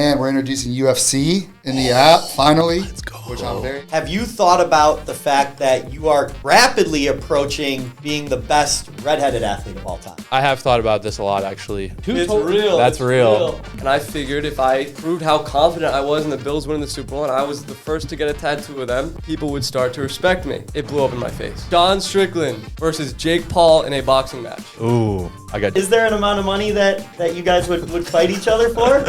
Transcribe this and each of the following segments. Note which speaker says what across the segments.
Speaker 1: And we're introducing UFC in the app, finally.
Speaker 2: Let's go.
Speaker 1: Which I'm very...
Speaker 3: Have you thought about the fact that you are rapidly approaching being the best redheaded athlete of all time?
Speaker 2: I have thought about this a lot, actually.
Speaker 4: It's real.
Speaker 2: That's real.
Speaker 4: And I figured if I proved how confident I was in the Bills winning the Super Bowl and I was the first to get a tattoo of them, people would start to respect me. It blew up in my face. Sean Strickland versus Jake Paul in a boxing match.
Speaker 2: Ooh, I got.
Speaker 3: Is there an amount of money that you guys would fight each other for?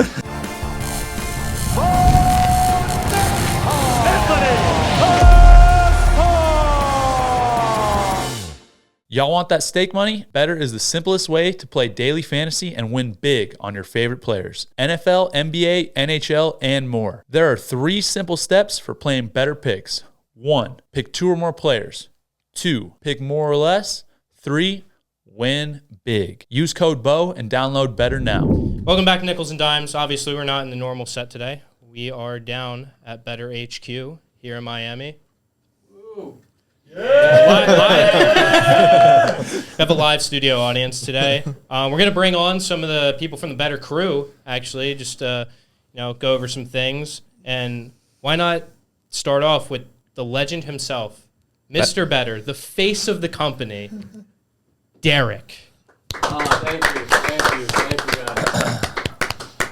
Speaker 2: Y'all want that stake money? Betr is the simplest way to play daily fantasy and win big on your favorite players. NFL, NBA, NHL, and more. There are 3 simple steps for playing Betr Picks. 1, pick 2 or more players. 2, pick more or less. 3, win big. Use code BO and download Betr now.
Speaker 5: Welcome back to Nickels and Dimes. Obviously, we're not in the normal set today. We are down at Betr HQ here in Miami. Ooh. Yeah. We have a live studio audience today. We're going to bring on some of the people from the Betr crew, actually, just to go over some things. And why not start off with the legend himself, Mr. Betr, the face of the company, Derek.
Speaker 4: Thank you, guys.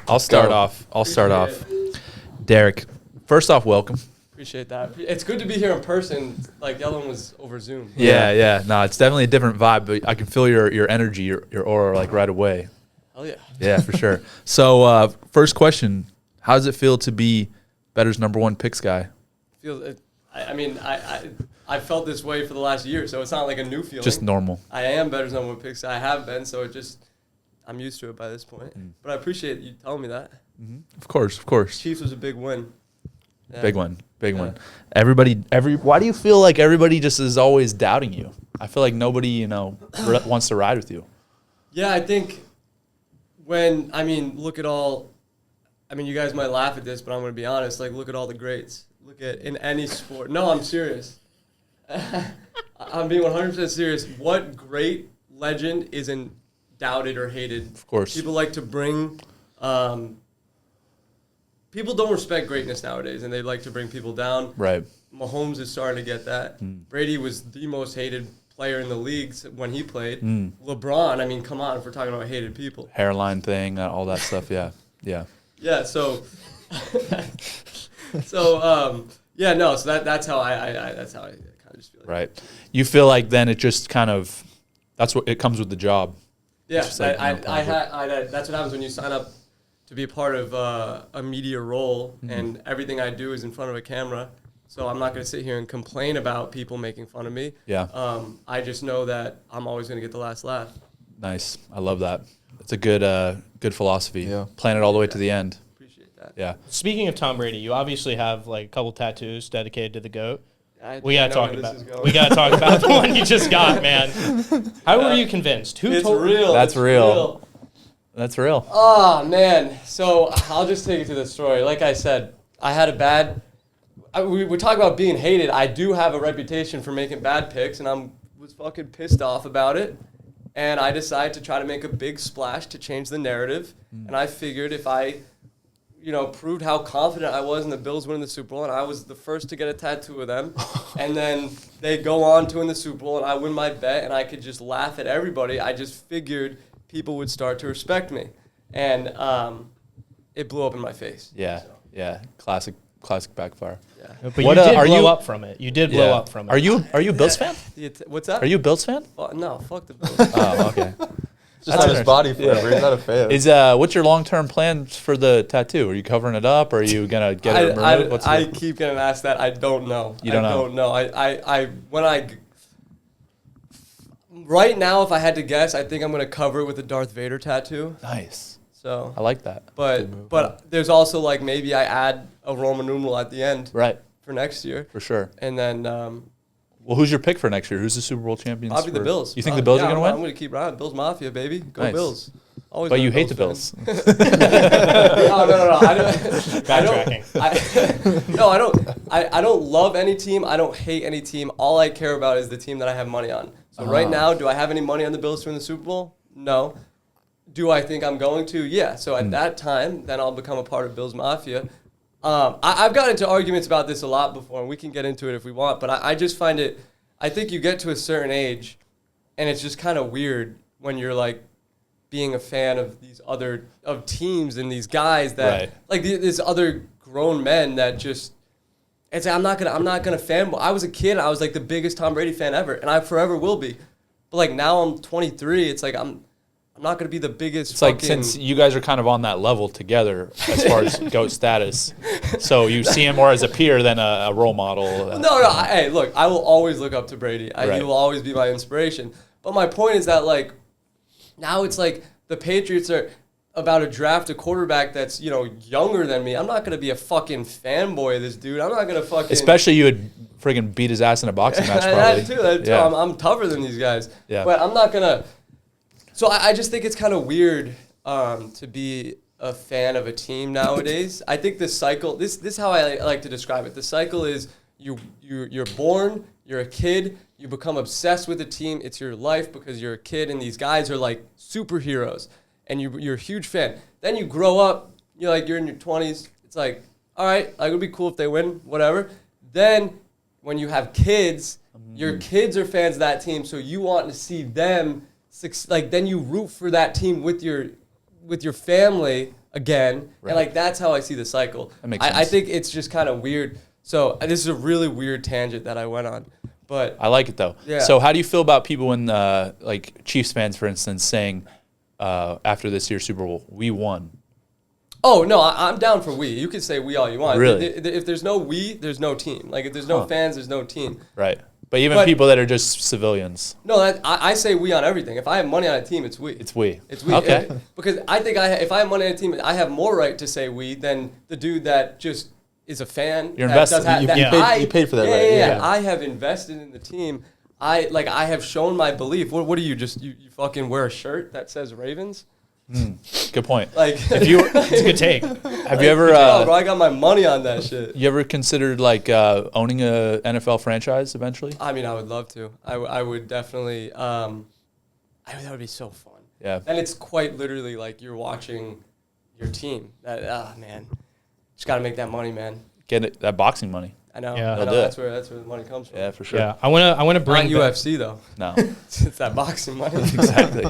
Speaker 2: I'll start off. Derek, first off, welcome.
Speaker 4: Appreciate that. It's good to be here in person. Like the other one was over Zoom.
Speaker 2: Yeah. No, it's definitely a different vibe, but I can feel your energy, your aura, like right away.
Speaker 4: Hell yeah.
Speaker 2: Yeah, for sure. So, first question: how does it feel to be Betr's #1 picks guy?
Speaker 4: I felt this way for the last year, so it's not like a new feeling.
Speaker 2: Just normal.
Speaker 4: I am Betr's #1 picks. I have been, so I'm used to it by this point. But I appreciate you telling me that.
Speaker 2: Of course.
Speaker 4: Chiefs was a big win. Yeah.
Speaker 2: Big one. Why do you feel like everybody just is always doubting you? I feel like nobody, wants to ride with you.
Speaker 4: Yeah, I think look at all, you guys might laugh at this, but I'm going to be honest. Like, look at all the greats. Look at, in any sport. No, I'm serious. I'm being 100% serious. What great legend isn't doubted or hated? Of
Speaker 2: course.
Speaker 4: People like to bring, people don't respect greatness nowadays, and they like to bring people down.
Speaker 2: Right.
Speaker 4: Mahomes is starting to get that. Brady was the most hated player in the league when he played. LeBron, come on, if we're talking about hated people.
Speaker 2: Hairline thing, all that stuff, yeah.
Speaker 4: Yeah, so... that's how I kind of just feel like.
Speaker 2: Right. You feel like then it just kind of, that's what, it comes with the job.
Speaker 4: Yeah, that's what happens when you sign up to be a part of a media role, and everything I do is in front of a camera. So I'm not going to sit here and complain about people making fun of me.
Speaker 2: Yeah.
Speaker 4: I just know that I'm always going to get the last laugh.
Speaker 2: Nice. I love that. It's a good philosophy. Yeah. Plan it all the way to the end.
Speaker 4: Appreciate that.
Speaker 2: Yeah.
Speaker 5: Speaking of Tom Brady, you obviously have like a couple tattoos dedicated to the GOAT.
Speaker 4: We gotta talk
Speaker 5: about the one you just got, man. How were you convinced? Who told
Speaker 4: real.
Speaker 2: That's real. That's real.
Speaker 4: Oh, man. So I'll just take you to the story. Like I said, I had a bad... we talk about being hated. I do have a reputation for making bad picks, and I was fucking pissed off about it. And I decided to try to make a big splash to change the narrative. And I figured if I, proved how confident I was in the Bills winning the Super Bowl, and I was the first to get a tattoo of them, and then they go on to win the Super Bowl, and I win my bet, and I could just laugh at everybody, I just figured people would start to respect me. And it blew up in my face.
Speaker 2: Yeah,
Speaker 4: so.
Speaker 2: Yeah. Classic backfire.
Speaker 4: Yeah.
Speaker 5: But you did blow up from it. You did blow up from it.
Speaker 2: Are you a Bills fan?
Speaker 4: What's that?
Speaker 2: Are you a Bills fan?
Speaker 4: No, fuck the Bills.
Speaker 2: Oh, okay.
Speaker 6: Just on his body forever. He's not a fan.
Speaker 2: What's your long-term plans for the tattoo? Are you covering it up? Or are you gonna get it removed?
Speaker 4: I keep getting asked that. I don't know.
Speaker 2: You don't know?
Speaker 4: I don't know. Right now, if I had to guess, I think I'm gonna cover it with a Darth Vader tattoo.
Speaker 2: Nice.
Speaker 4: So
Speaker 2: I like that.
Speaker 4: But there's also like maybe I add a Roman numeral at the end.
Speaker 2: Right.
Speaker 4: For next year.
Speaker 2: For sure.
Speaker 4: And then.
Speaker 2: Well, who's your pick for next year? Who's the Super Bowl champions?
Speaker 4: Probably the Bills.
Speaker 2: You think the Bills are gonna win?
Speaker 4: I'm gonna keep riding. Bills Mafia, baby. Go
Speaker 2: nice.
Speaker 4: Bills. Always.
Speaker 2: But you hate the Bills.
Speaker 4: No. I don't love any team. I don't hate any team. All I care about is the team that I have money on. So right now, do I have any money on the Bills to win the Super Bowl? No. Do I think I'm going to? Yeah. So at that time, then I'll become a part of Bills Mafia. I've gotten into arguments about this a lot before, and we can get into it if we want, but I just find it, I think you get to a certain age, and it's just kind of weird when you're like being a fan of these other, of teams and these guys that, like these other grown men that just, it's I'm not gonna fanboy. I was a kid, I was like the biggest Tom Brady fan ever, and I forever will be. But like now I'm 23, it's like I'm not going to be the biggest.
Speaker 2: It's like since you guys are kind of on that level together as far as GOAT status, so you see him more as a peer than a role model.
Speaker 4: No. Hey, look, I will always look up to Brady. He will always be my inspiration. But my point is that like now it's like the Patriots are about to draft a quarterback that's younger than me. I'm not going to be a fucking fanboy of this dude. I'm not going to fucking.
Speaker 2: Especially you would friggin' beat his ass in a boxing match. Probably.
Speaker 4: That too. I'm tougher than these guys. Yeah. But I'm not gonna. So I just think it's kind of weird to be a fan of a team nowadays. I think the cycle, this is how I like to describe it. The cycle is you're born, you're a kid, you become obsessed with a team. It's your life because you're a kid, and these guys are like superheroes, and you're a huge fan. Then you grow up, you're in your 20s. It's like, all right, like, it would be cool if they win, whatever. Then when you have kids, your kids are fans of that team, so you want to see them. Like then you root for that team with your family again, and like that's how I see the cycle. That makes sense. I think it's just kind of weird. So this is a really weird tangent that I went on, but
Speaker 2: I like it though. Yeah. So how do you feel about people when like Chiefs fans, for instance, saying after this year's Super Bowl, we won?
Speaker 4: Oh no, I'm down for we. You can say we all you want.
Speaker 2: Really?
Speaker 4: If there's no we, there's no team. Like if there's no fans, there's no team.
Speaker 2: Right. But even people that are just civilians.
Speaker 4: No, I say we on everything. If I have money on a team, it's we.
Speaker 2: It's we.
Speaker 4: It's we.
Speaker 2: Okay.
Speaker 4: Because I think if I have money on a team, I have more right to say we than the dude that just is a fan.
Speaker 2: You're invested.
Speaker 6: You paid for that, right?
Speaker 4: Yeah. I have invested in the team. I have shown my belief. What do you fucking wear a shirt that says Ravens?
Speaker 2: Good point.
Speaker 4: Like,
Speaker 5: it's a good take.
Speaker 2: Have you ever?
Speaker 4: Bro, I got my money on that shit.
Speaker 2: You ever considered like owning a NFL franchise eventually?
Speaker 4: I mean, I would love to. I would definitely. That would be so fun.
Speaker 2: Yeah.
Speaker 4: And it's quite literally like you're watching your team. Man, just got to make that money, man.
Speaker 2: Get it, that boxing money.
Speaker 4: I know.
Speaker 5: Yeah.
Speaker 4: I know. That's where the money comes from.
Speaker 2: Yeah, for sure.
Speaker 5: Yeah, I want to bring
Speaker 4: not UFC though.
Speaker 2: No,
Speaker 4: it's that boxing money.
Speaker 2: Exactly.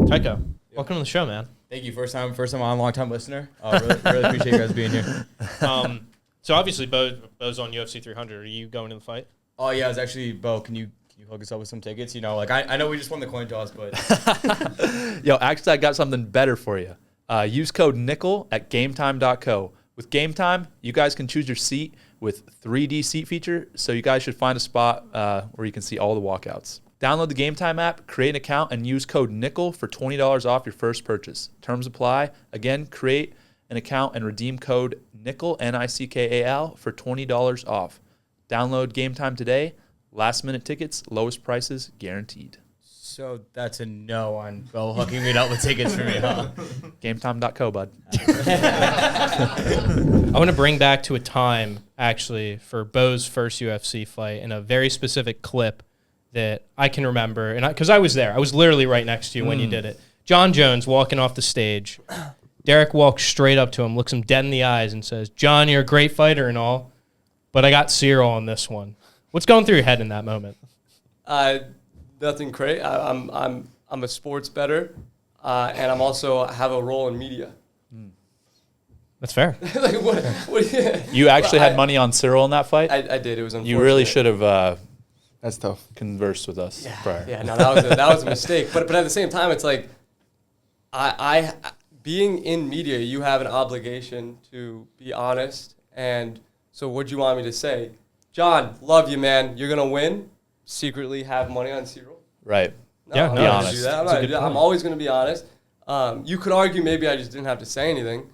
Speaker 5: Tycho, welcome to the show, man.
Speaker 7: Thank you. First time on, long time listener. Really appreciate you guys being here.
Speaker 5: So obviously Bo's on UFC 300. Are you going to the fight?
Speaker 7: Oh yeah, I was actually Bo. Can you hook us up with some tickets? Like I know we just won the coin toss, but
Speaker 2: yo, actually I got something better for you. Use code Nickal at GameTime.co. With GameTime, you guys can choose your seat with 3D seat feature, so you guys should find a spot where you can see all the walkouts. Download the GameTime app, create an account, and use code Nickal for $20 off your first purchase. Terms apply. Again, create an account and redeem code Nickal, Nickal, for $20 off. Download GameTime today. Last minute tickets, lowest prices guaranteed.
Speaker 7: So that's a no on Bo hooking me up with tickets for me, huh?
Speaker 2: GameTime.co, bud.
Speaker 5: I want to bring back to a time, actually, for Bo's first UFC fight and a very specific clip that I can remember. And because I was there. I was literally right next to you when you did it. Jon Jones walking off the stage. Derek walks straight up to him, looks him dead in the eyes, and says, "Jon, you're a great fighter and all, but I got Cyril on this one." What's going through your head in that moment?
Speaker 4: Nothing crazy. I'm a sports bettor, and I'm also have a role in media.
Speaker 5: That's fair.
Speaker 4: Like what
Speaker 2: You actually had money on Cyril in that fight?
Speaker 4: I did. It was unfortunate.
Speaker 2: You really should have
Speaker 6: that's tough.
Speaker 2: Conversed with us prior.
Speaker 4: Yeah, no, that was a mistake. But at the same time, it's like I being in media, you have an obligation to be honest. And so what do you want me to say? Jon, love you, man. You're gonna win. Secretly have money on Cyril.
Speaker 2: Right.
Speaker 4: No,
Speaker 5: Yeah,
Speaker 4: I'm
Speaker 5: no,
Speaker 4: not
Speaker 2: honest.
Speaker 4: gonna do that. I'm not gonna do that. I'm always gonna be honest. You could argue maybe I just didn't have to say anything.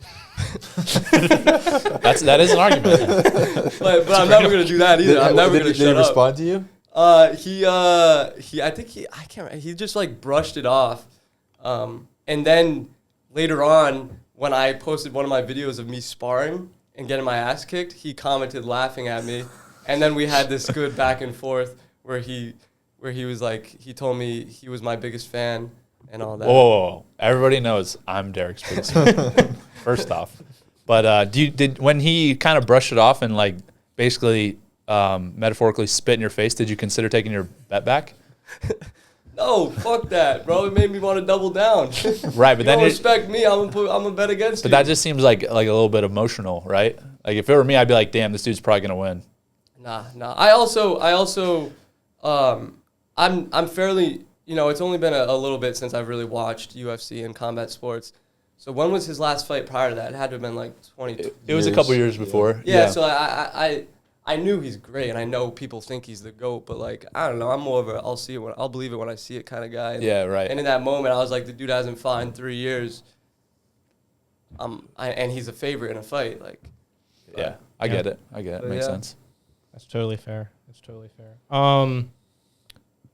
Speaker 2: That is an argument.
Speaker 4: but I'm never gonna do that either. I'm never gonna shut up.
Speaker 6: Did he respond to you?
Speaker 4: I can't remember. He just like brushed it off. And then later on, when I posted one of my videos of me sparring and getting my ass kicked, he commented laughing at me. And then we had this good back and forth where he was like, he told me he was my biggest fan and all that.
Speaker 2: Whoa. Everybody knows I'm Derek's biggest fan, first off. But did when he kind of brushed it off and like basically metaphorically spit in your face, did you consider taking your bet back?
Speaker 4: No, fuck that, bro. It made me want to double down.
Speaker 2: Right, but
Speaker 4: You
Speaker 2: then
Speaker 4: don't respect me, I'm gonna bet against you.
Speaker 2: But that just seems like a little bit emotional, right? Like if it were me, I'd be like, damn, this dude's probably gonna win.
Speaker 4: Nah. I also, I'm fairly, it's only been a little bit since I've really watched UFC and combat sports. So when was his last fight prior to that? It had to have been like 20.
Speaker 2: It was a couple years before.
Speaker 4: Yeah. So I knew he's great, and I know people think he's the GOAT, but like I don't know, I'm more of a I'll believe it when I see it kind of guy.
Speaker 2: Yeah, right.
Speaker 4: And in that moment, I was like, the dude hasn't fought in 3 years. And he's a favorite in a fight, like.
Speaker 2: Yeah, I get it. Makes
Speaker 4: yeah.
Speaker 2: sense.
Speaker 5: That's totally fair.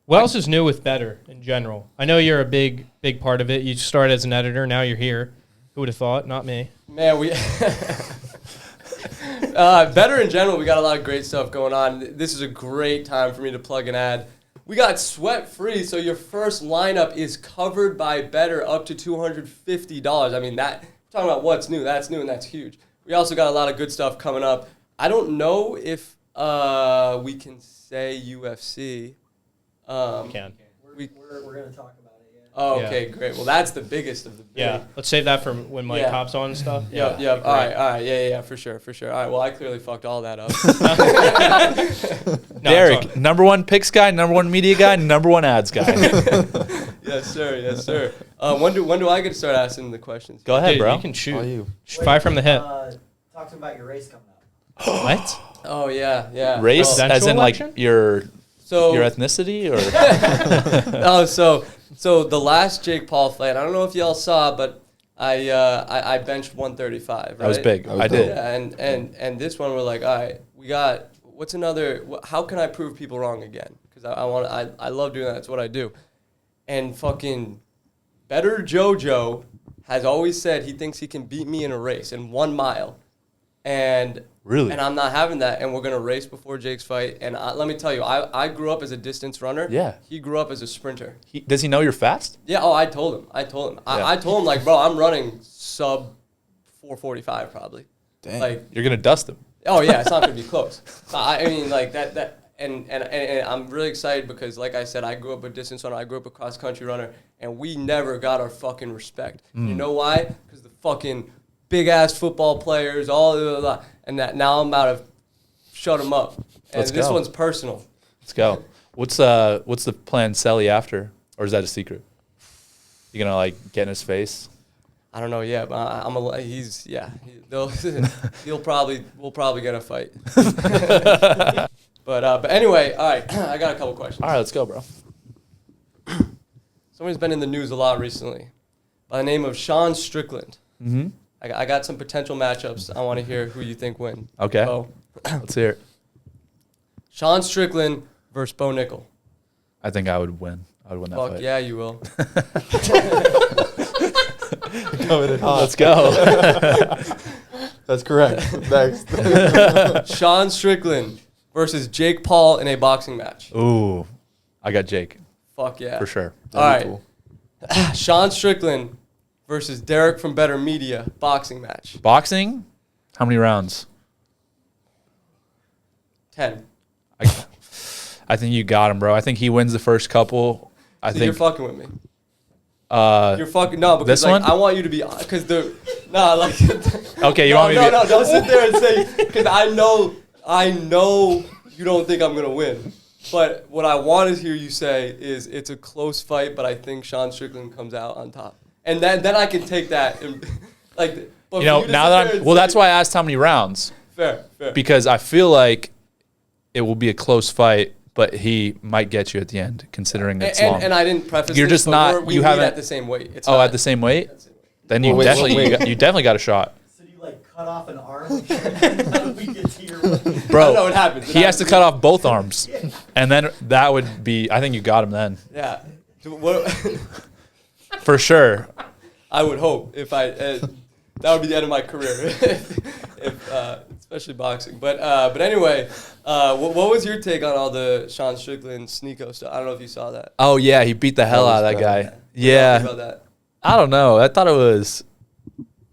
Speaker 5: What else is new with Betr in general? I know you're a big part of it. You started as an editor. Now you're here. Who would have thought? Not me.
Speaker 4: Man, we Betr in general, we got a lot of great stuff going on. This is a great time for me to plug an ad. We got sweat free, so your first lineup is covered by Betr up to $250. I mean, talking about what's new, that's new and that's huge. We also got a lot of good stuff coming up. I don't know if we can say UFC.
Speaker 5: We can.
Speaker 8: We're going to talk about it, yeah.
Speaker 4: Oh, okay, great. Well, that's the biggest of the big.
Speaker 5: Yeah, let's save that for when Mike hops on and stuff.
Speaker 4: Yep. All right. Yeah, for sure. All right, well, I clearly fucked all that up.
Speaker 5: No,
Speaker 2: Derek, number one picks guy, number one media guy, number one ads guy.
Speaker 4: Yes, sir. When do I get to start asking the questions?
Speaker 2: Go ahead,
Speaker 5: Dude,
Speaker 2: bro.
Speaker 5: you can shoot.
Speaker 6: How are you?
Speaker 5: Fire from the hip.
Speaker 8: Talk to him about your race coming up.
Speaker 5: What?
Speaker 4: Oh, yeah.
Speaker 2: Race,
Speaker 5: Presidential
Speaker 2: as in like
Speaker 5: election?
Speaker 2: your
Speaker 4: So
Speaker 2: ethnicity, or
Speaker 4: so the last Jake Paul fight, I don't know if y'all saw, but I benched 135. Right?
Speaker 2: that was big.
Speaker 6: That was
Speaker 2: I did.
Speaker 6: dope.
Speaker 4: Yeah, and this one we're like, all right, we got what's another? How can I prove people wrong again? Because I love doing that. That's what I do. And fucking Betr JoJo has always said he thinks he can beat me in a race in 1 mile, and
Speaker 2: Really?
Speaker 4: and I'm not having that. And we're gonna race before Jake's fight. And let me tell you, I grew up as a distance runner.
Speaker 2: Yeah.
Speaker 4: He grew up as a sprinter.
Speaker 2: Does he know you're fast?
Speaker 4: Yeah. Oh, I told him. I told him like, bro, I'm running sub 4:45 probably.
Speaker 6: Dang.
Speaker 4: Like,
Speaker 2: You're gonna dust him.
Speaker 4: oh yeah, it's not gonna be close. I mean, like that. And I'm really excited because, like I said, I grew up a distance runner. I grew up a cross country runner, and we never got our fucking respect. You know why? Because the fucking big ass football players, and that now I'm about to shut them up. And
Speaker 2: Let's
Speaker 4: this
Speaker 2: go.
Speaker 4: one's personal.
Speaker 2: Let's go. What's the plan, Selly, after, or is that a secret? You gonna like get in his face?
Speaker 4: I don't know yet, but we'll probably get a fight. But anyway, all right, I got a couple questions.
Speaker 2: All right, let's go, bro.
Speaker 4: Somebody's been in the news a lot recently by the name of Sean Strickland.
Speaker 2: Mm-hmm.
Speaker 4: I got some potential matchups. I want to hear who you think win.
Speaker 2: Okay.
Speaker 4: Bo.
Speaker 2: Let's hear it.
Speaker 4: Sean Strickland versus Bo Nickal.
Speaker 2: I think I would win. I would win that
Speaker 4: Fuck
Speaker 2: fight.
Speaker 4: yeah, you will.
Speaker 6: Coming in hot.
Speaker 2: Let's go.
Speaker 6: That's correct. Next.
Speaker 4: Sean Strickland versus Jake Paul in a boxing match.
Speaker 2: Ooh, I got Jake
Speaker 4: Fuck yeah.
Speaker 2: for sure.
Speaker 4: All right.
Speaker 6: Cool.
Speaker 4: Sean Strickland versus Derek from Betr Media boxing match.
Speaker 2: Boxing? How many rounds?
Speaker 4: 10.
Speaker 2: I think you got him, bro. I think he wins the first couple. I
Speaker 4: So
Speaker 2: think
Speaker 4: you're fucking with me.
Speaker 2: uh,
Speaker 4: You're fucking no, because
Speaker 2: this
Speaker 4: like
Speaker 2: one?
Speaker 4: I want you to be because the like
Speaker 2: okay. You
Speaker 4: no,
Speaker 2: want me to?
Speaker 4: no, don't sit there and say because I know you don't think I'm gonna win. But what I want to hear you say is it's a close fight, but I think Sean Strickland comes out on top, and then I can take that and like. But
Speaker 2: You know,
Speaker 4: for to
Speaker 2: now
Speaker 4: sit
Speaker 2: that
Speaker 4: there
Speaker 2: I'm
Speaker 4: and
Speaker 2: well,
Speaker 4: say-
Speaker 2: that's why I asked how many rounds
Speaker 4: fair.
Speaker 2: because I feel like it will be a close fight, but he might get you at the end, considering it's long.
Speaker 4: And I didn't preface.
Speaker 2: You're
Speaker 4: this,
Speaker 2: just
Speaker 4: but
Speaker 2: not-
Speaker 4: we
Speaker 2: you
Speaker 4: meet
Speaker 2: haven't-
Speaker 4: at the same weight. It's
Speaker 2: Oh,
Speaker 4: not
Speaker 2: at the same weight?
Speaker 4: at the same weight.
Speaker 2: Then you
Speaker 6: Wait,
Speaker 2: definitely
Speaker 6: wait.
Speaker 2: you definitely got a shot,
Speaker 8: So do you like cut off an arm? How do we get to your weight?
Speaker 2: bro.
Speaker 4: I know it happens.
Speaker 2: He has to cut off both arms, and then that would be. I think you got him then
Speaker 4: Yeah. What,
Speaker 2: for sure.
Speaker 4: I would hope if I that would be the end of my career. if especially especially boxing. But anyway, what was your take on all the Sean Strickland Sneako stuff? I don't know if you saw that.
Speaker 2: Oh yeah, he beat the hell out of that guy. Yeah.
Speaker 4: About that.
Speaker 2: I don't know. I thought it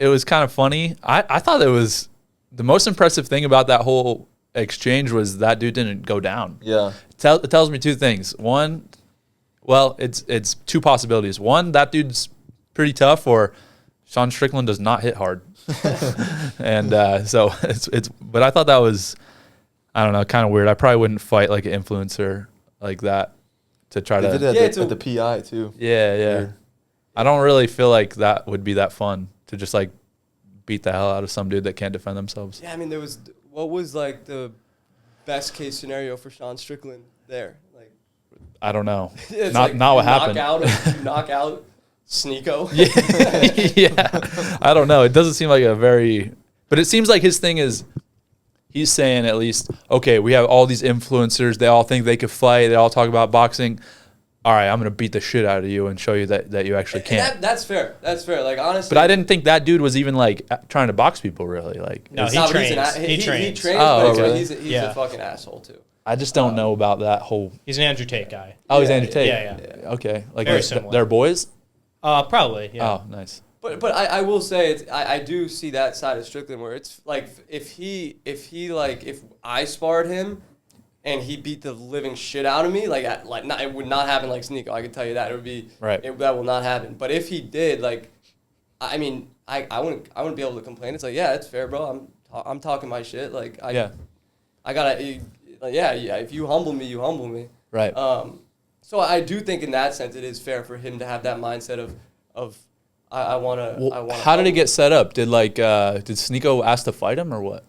Speaker 2: was kind of funny. I thought it was the most impressive thing about that whole exchange was that dude didn't go down.
Speaker 6: Yeah.
Speaker 2: It tells me two things. One, well, it's two possibilities. One, that dude's pretty tough, or Sean Strickland does not hit hard. And so it's. But I thought that was, I don't know, kind of weird. I probably wouldn't fight like an influencer like that to try
Speaker 6: They
Speaker 2: to.
Speaker 6: did it at the PI too.
Speaker 2: Yeah.
Speaker 6: Weird.
Speaker 2: I don't really feel like that would be that fun to just like beat the hell out of some dude that can't defend themselves.
Speaker 4: Yeah, I mean, what was like the best case scenario for Sean Strickland there? Like,
Speaker 2: I don't know.
Speaker 4: it's
Speaker 2: Not what happened.
Speaker 4: Knock out Sneako.
Speaker 2: Yeah. I don't know. It doesn't seem like but it seems like his thing is he's saying at least, okay, we have all these influencers. They all think they could fight. They all talk about boxing. All right, I'm going to beat the shit out of you and show you that you actually can't.
Speaker 4: That's fair. That's fair. Like, honestly.
Speaker 2: But I didn't think that dude was even like trying to box people really. Like,
Speaker 5: No, he
Speaker 4: but
Speaker 5: trains.
Speaker 4: He
Speaker 5: trains.
Speaker 4: trains,
Speaker 2: Oh,
Speaker 4: but
Speaker 2: really?
Speaker 4: he's
Speaker 5: Yeah.
Speaker 4: a fucking asshole too.
Speaker 2: I just don't know about that whole.
Speaker 5: He's an Andrew Tate guy.
Speaker 2: Oh, he's
Speaker 4: Yeah,
Speaker 2: Andrew Tate.
Speaker 5: yeah.
Speaker 2: Okay, like
Speaker 5: Very similar.
Speaker 2: they're boys.
Speaker 5: Probably. Yeah.
Speaker 2: Oh, nice.
Speaker 4: But I will say I do see that side of Strickland where it's like if I sparred him and he beat the living shit out of me, it would not happen like Sneako. I can tell you that it would be
Speaker 2: Right.
Speaker 4: That will not happen. But if he did, like, I mean, I wouldn't be able to complain. It's like, yeah, it's fair, bro. I'm talking my shit. Like, I gotta, yeah. If you humble me, you humble me.
Speaker 2: Right.
Speaker 4: So I do think in that sense it is fair for him to have that mindset of I want to.
Speaker 2: How did it get set up? Did Sneako ask to fight him or what?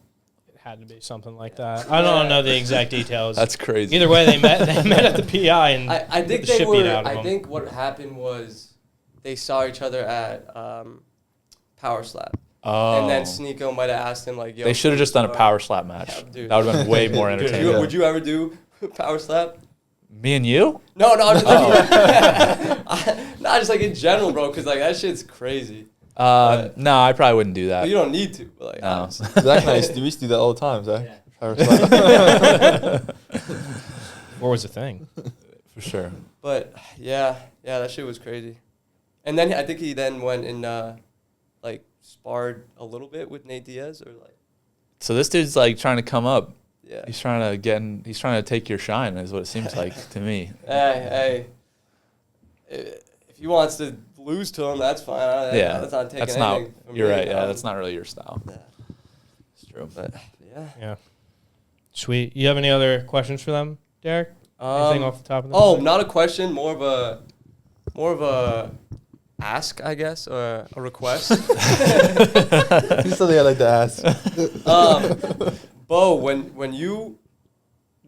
Speaker 5: It had to be something like that. I don't know the exact details.
Speaker 2: That's crazy.
Speaker 5: Either way, they met at the PI and
Speaker 4: I think
Speaker 5: the
Speaker 4: they
Speaker 5: shit
Speaker 4: were.
Speaker 5: beat out of
Speaker 4: I
Speaker 5: them.
Speaker 4: think what happened was they saw each other at Power Slap.
Speaker 2: Oh.
Speaker 4: And then Sneako might have asked him like, "Yo."
Speaker 2: They should have just done a power slap match.
Speaker 4: Yeah, dude.
Speaker 2: That would have been way more
Speaker 4: Dude,
Speaker 2: entertaining.
Speaker 4: would you ever do Power Slap?
Speaker 2: Me and you?
Speaker 4: No, I'm just like, not just like in general, bro, because like that shit's crazy.
Speaker 2: No, I probably wouldn't do
Speaker 4: But
Speaker 2: that.
Speaker 4: you don't need to. But, like,
Speaker 2: No.
Speaker 4: honestly.
Speaker 6: Zach and I used to do that all the time, Zach.
Speaker 5: What was the thing?
Speaker 2: For sure.
Speaker 4: But yeah, that shit was crazy. And then I think he then went and like sparred a little bit with Nate Diaz or like.
Speaker 2: So this dude's like trying to come up.
Speaker 4: Yeah.
Speaker 2: He's trying to take your shine, is what it seems like to me.
Speaker 4: Hey, if he wants to lose to him, that's fine. That's not taking anything from
Speaker 2: you're
Speaker 4: me.
Speaker 2: right. Yeah, that's not really your style.
Speaker 4: Yeah.
Speaker 2: It's true.
Speaker 4: But yeah.
Speaker 5: Yeah. Sweet. You have any other questions for them, Derek? Anything off the top of the
Speaker 4: Oh,
Speaker 5: head?
Speaker 4: not a question, more of a ask, I guess, or a request.
Speaker 6: Something I'd like to ask.
Speaker 4: Bo, when you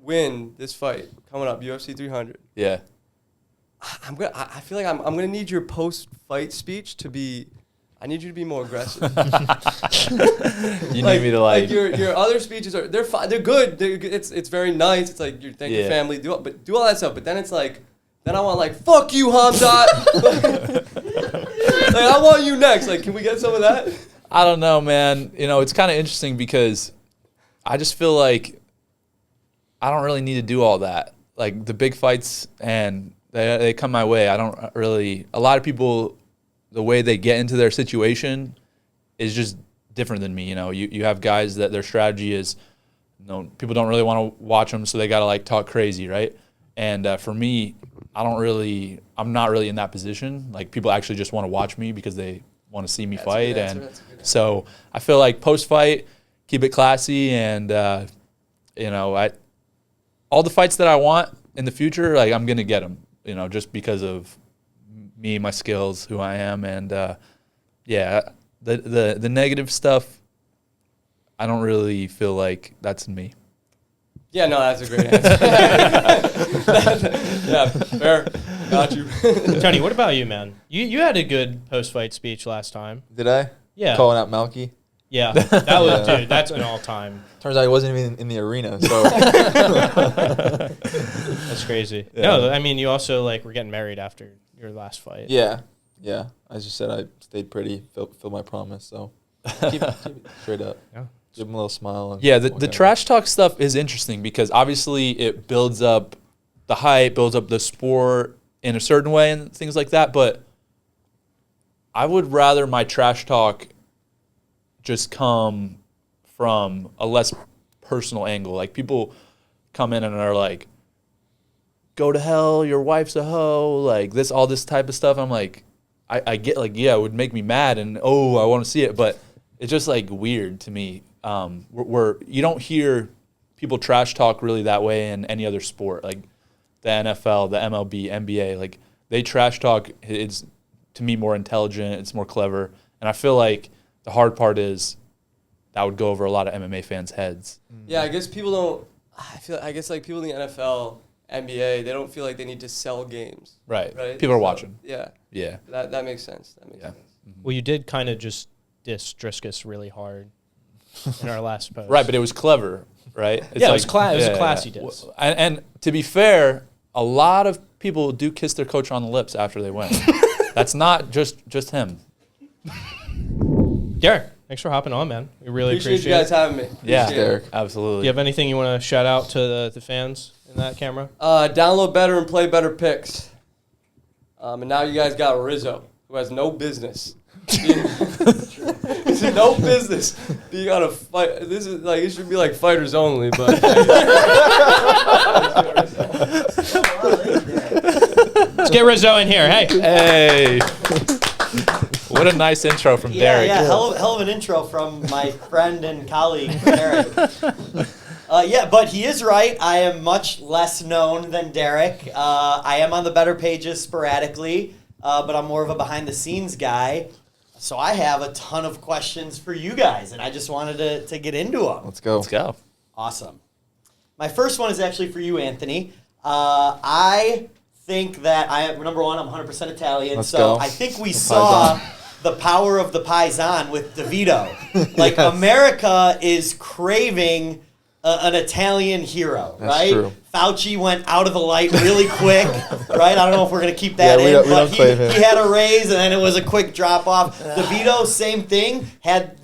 Speaker 4: win this fight coming up, UFC 300,
Speaker 2: Yeah.
Speaker 4: I feel like I'm gonna need your post-fight speech to be. I need you to be more aggressive.
Speaker 2: You need me to like
Speaker 4: your other speeches they're fine. They're good. It's very nice. It's like you thank your family, do all that stuff. But then it's like, then I want like fuck you, Hamzat. Like I want you next. Like, can we get some of that?
Speaker 2: I don't know, man. You know, it's kind of interesting because I just feel like I don't really need to do all that. Like the big fights and they come my way. I don't really. A lot of people, the way they get into their situation is just different than me. You know, you have guys that their strategy is, people don't really want to watch them, so they got to like talk crazy, right? And for me, I'm not really in that position. Like people actually just want to watch me because they want to see me fight. So I feel like post-fight, keep it classy, and all the fights that I want in the future, like I'm gonna get them. You know, just because of me, my skills, who I am, and the negative stuff, I don't really feel like that's me.
Speaker 4: Yeah, no, that's a great answer. Yeah, fair. Got you.
Speaker 5: Tony, what about you, man? You had a good post-fight speech last time.
Speaker 6: Did I?
Speaker 5: Yeah.
Speaker 6: Calling out Malky.
Speaker 5: Yeah, that was dude. That's an all-time.
Speaker 6: Turns out he wasn't even in the arena, so
Speaker 5: That's crazy.
Speaker 6: Yeah.
Speaker 5: No, I mean you also like were getting married after your last fight.
Speaker 6: yeah. As you said, I stayed pretty, fulfilled my promise, so keep it straight up.
Speaker 5: Yeah,
Speaker 6: Give him a little smile. And
Speaker 2: Yeah, the
Speaker 6: walk out.
Speaker 2: trash talk stuff is interesting because obviously it builds up the hype, builds up the sport in a certain way and things like that. But I would rather my trash talk just come from a less personal angle. Like people come in and are like, go to hell, your wife's a hoe, like all this type of stuff. I'm like, I get like, yeah, it would make me mad and I want to see it, but it's just like weird to me. Where you don't hear people trash talk really that way in any other sport, like the NFL, the MLB, NBA. Like they trash talk. It's to me more intelligent. It's more clever, and I feel like the hard part is that would go over a lot of MMA fans' heads.
Speaker 4: Yeah, I guess people don't. I guess like people in the NFL, NBA, they don't feel like they need to sell games.
Speaker 2: Right.
Speaker 4: Right.
Speaker 2: People are
Speaker 4: So,
Speaker 2: watching.
Speaker 4: Yeah.
Speaker 2: Yeah.
Speaker 4: That makes sense. That makes
Speaker 2: Yeah.
Speaker 4: sense.
Speaker 5: Well, you did kind of just diss Driscus really hard in our last post.
Speaker 2: Right, but it was clever, right? It's
Speaker 5: Yeah, it was a classy diss.
Speaker 2: Well, and to be fair, a lot of people do kiss their coach on the lips after they win. That's not just him.
Speaker 5: Derek, thanks for hopping on, man. We really
Speaker 4: Appreciate
Speaker 5: appreciate
Speaker 4: you guys
Speaker 5: it.
Speaker 4: having me.
Speaker 2: Yeah,
Speaker 4: Appreciate it.
Speaker 6: Derek.
Speaker 2: absolutely.
Speaker 5: Do you have anything you want to shout out to the fans in that camera?
Speaker 4: Download Betr and play Betr Picks. And now you guys got Rizzo, who has no business. No business being on a fight. This is like it should be like fighters only, but
Speaker 5: Let's get Rizzo in here. Hey.
Speaker 2: Hey. What a nice intro from Derek.
Speaker 3: Yeah, hell of an intro from my friend and colleague, Derek. Yeah, but he is right. I am much less known than Derek. I am on the Betr pages sporadically, but I'm more of a behind-the-scenes guy. So I have a ton of questions for you guys, and I just wanted to get into them.
Speaker 6: Let's go.
Speaker 2: Let's go.
Speaker 3: Awesome. My first one is actually for you, Anthony. I think that number one, I'm 100% Italian,
Speaker 6: Let's
Speaker 3: so
Speaker 6: go.
Speaker 3: I think we
Speaker 6: The
Speaker 3: saw
Speaker 6: Paisan.
Speaker 3: the power of the Paisan with DeVito. Like,
Speaker 6: Yes.
Speaker 3: America is craving an Italian hero,
Speaker 6: That's
Speaker 3: right?
Speaker 6: true.
Speaker 3: Fauci went out of the light really quick, right? I don't know if we're going to keep that
Speaker 6: Yeah, we
Speaker 3: in,
Speaker 6: don't- we
Speaker 3: but
Speaker 6: don't claim him.
Speaker 3: he had a raise, and then it was a quick drop-off. DeVito, same thing,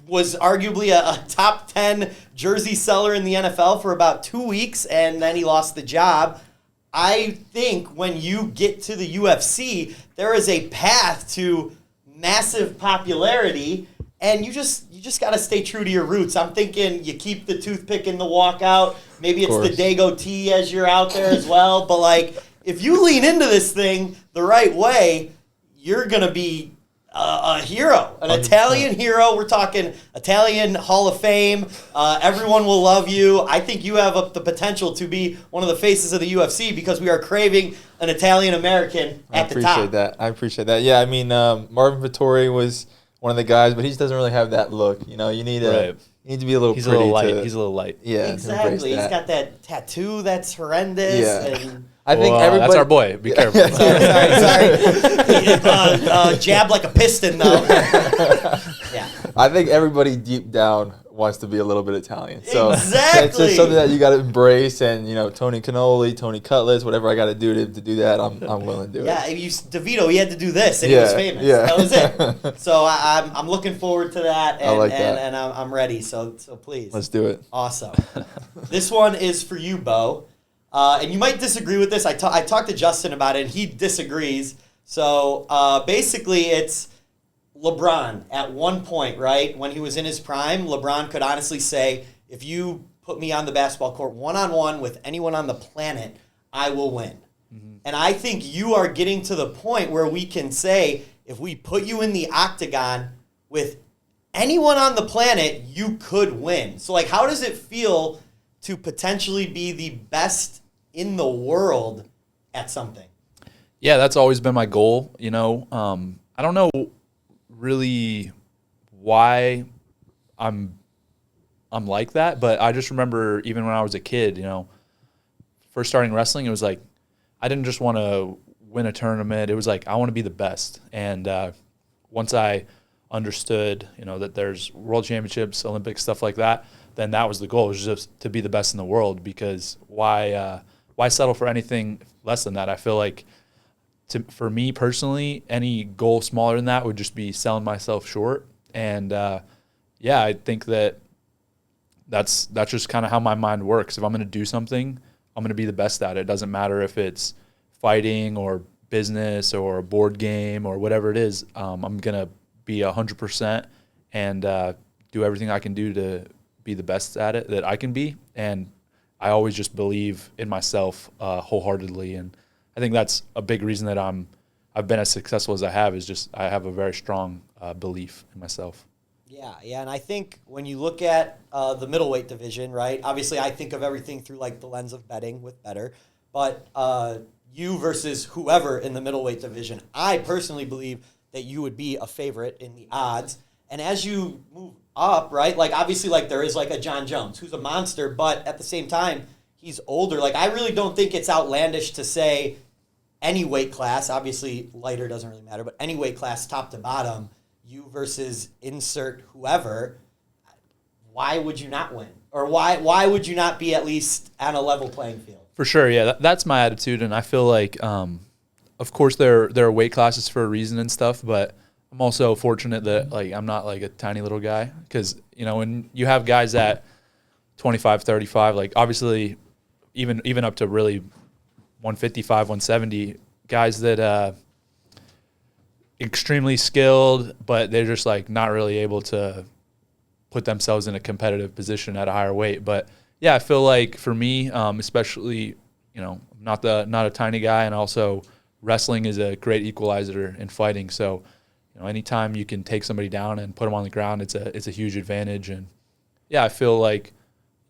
Speaker 3: was arguably a top 10 jersey seller in the NFL for about 2 weeks, and then he lost the job. I think when you get to the UFC, there is a path to massive popularity, and you just got to stay true to your roots. I'm thinking you keep the toothpick in the walkout. Maybe it's the
Speaker 6: course.
Speaker 3: Dago tea as you're out there as well. But like, if you lean into this thing the right way, you're gonna be a hero, an
Speaker 6: 100%.
Speaker 3: Italian hero. We're talking Italian Hall of Fame. Everyone will love you. I think you have the potential to be one of the faces of the UFC because we are craving an Italian American at the top.
Speaker 6: I appreciate that. Yeah, I mean, Marvin Vittori was one of the guys, but he just doesn't really have that look. You know, you need
Speaker 2: Right.
Speaker 6: you need to be a little
Speaker 2: He's a
Speaker 6: pretty.
Speaker 2: little light.
Speaker 6: to-
Speaker 2: He's a little light.
Speaker 6: yeah, to
Speaker 3: Exactly.
Speaker 6: embrace
Speaker 3: He's
Speaker 6: that.
Speaker 3: got that tattoo that's horrendous.
Speaker 6: Yeah.
Speaker 3: And
Speaker 6: I think
Speaker 2: Well,
Speaker 6: everybody.
Speaker 2: that's our boy. Be careful.
Speaker 3: sorry. Jab like a piston, though. Yeah.
Speaker 6: I think everybody deep down wants to be a little bit Italian. So it's
Speaker 3: Exactly.
Speaker 6: just something that you got to embrace. And you know, Tony Cannoli, Tony Cutlets, whatever I got to do to do that, I'm willing to do
Speaker 3: Yeah,
Speaker 6: it.
Speaker 3: DeVito, he had to do this, and he was
Speaker 6: Yeah,
Speaker 3: famous.
Speaker 6: yeah.
Speaker 3: That was it. So I'm looking forward to that, and,
Speaker 6: I like that.
Speaker 3: and I'm ready. So please.
Speaker 6: Let's do it.
Speaker 3: Awesome. This one is for you, Bo. And you might disagree with this. I talked to Justin about it, and he disagrees. So basically, it's LeBron at one point, right, when he was in his prime, LeBron could honestly say, if you put me on the basketball court one-on-one with anyone on the planet, I will win. Mm-hmm. And I think you are getting to the point where we can say, if we put you in the octagon with anyone on the planet, you could win. So, like, how does it feel to potentially be the best in the world at something?
Speaker 2: Yeah, that's always been my goal. You know, I don't know really why I'm like that, but I just remember even when I was a kid, you know, first starting wrestling, it was like I didn't just want to win a tournament. It was like I want to be the best. And once I understood, you know, that there's world championships, Olympics, stuff like that, then that was the goal, was just to be the best in the world. Because why settle for anything less than that? I feel like for me personally, any goal smaller than that would just be selling myself short. And yeah, I think that that's just kind of how my mind works. If I'm going to do something, I'm going to be the best at it. It doesn't matter if it's fighting or business or a board game or whatever it is. I'm going to be 100% and do everything I can do to be the best at it that I can be. And I always just believe in myself wholeheartedly. And I think that's a big reason that I've been as successful as I have, is just I have a very strong belief in myself.
Speaker 3: Yeah, and I think when you look at the middleweight division, right, obviously I think of everything through like the lens of betting with Betr, but you versus whoever in the middleweight division, I personally believe that you would be a favorite in the odds. And as you move up, right, like obviously like there is like a Jon Jones who's a monster, but at the same time, he's older. Like I really don't think it's outlandish to say any weight class, obviously lighter doesn't really matter, but any weight class top to bottom, you versus insert whoever, why would you not win? Or why would you not be at least on a level playing field?
Speaker 2: For sure, yeah, that's my attitude, and I feel like, of course, there are weight classes for a reason and stuff, but I'm also fortunate that like I'm not like a tiny little guy, because when you have guys at 25, 35, like obviously even up to really 155, 170, guys that extremely skilled, but they're just like not really able to put themselves in a competitive position at a higher weight. But yeah, I feel like for me, especially, not a tiny guy, and also wrestling is a great equalizer in fighting. So, anytime you can take somebody down and put them on the ground, it's a huge advantage. And yeah, I feel like,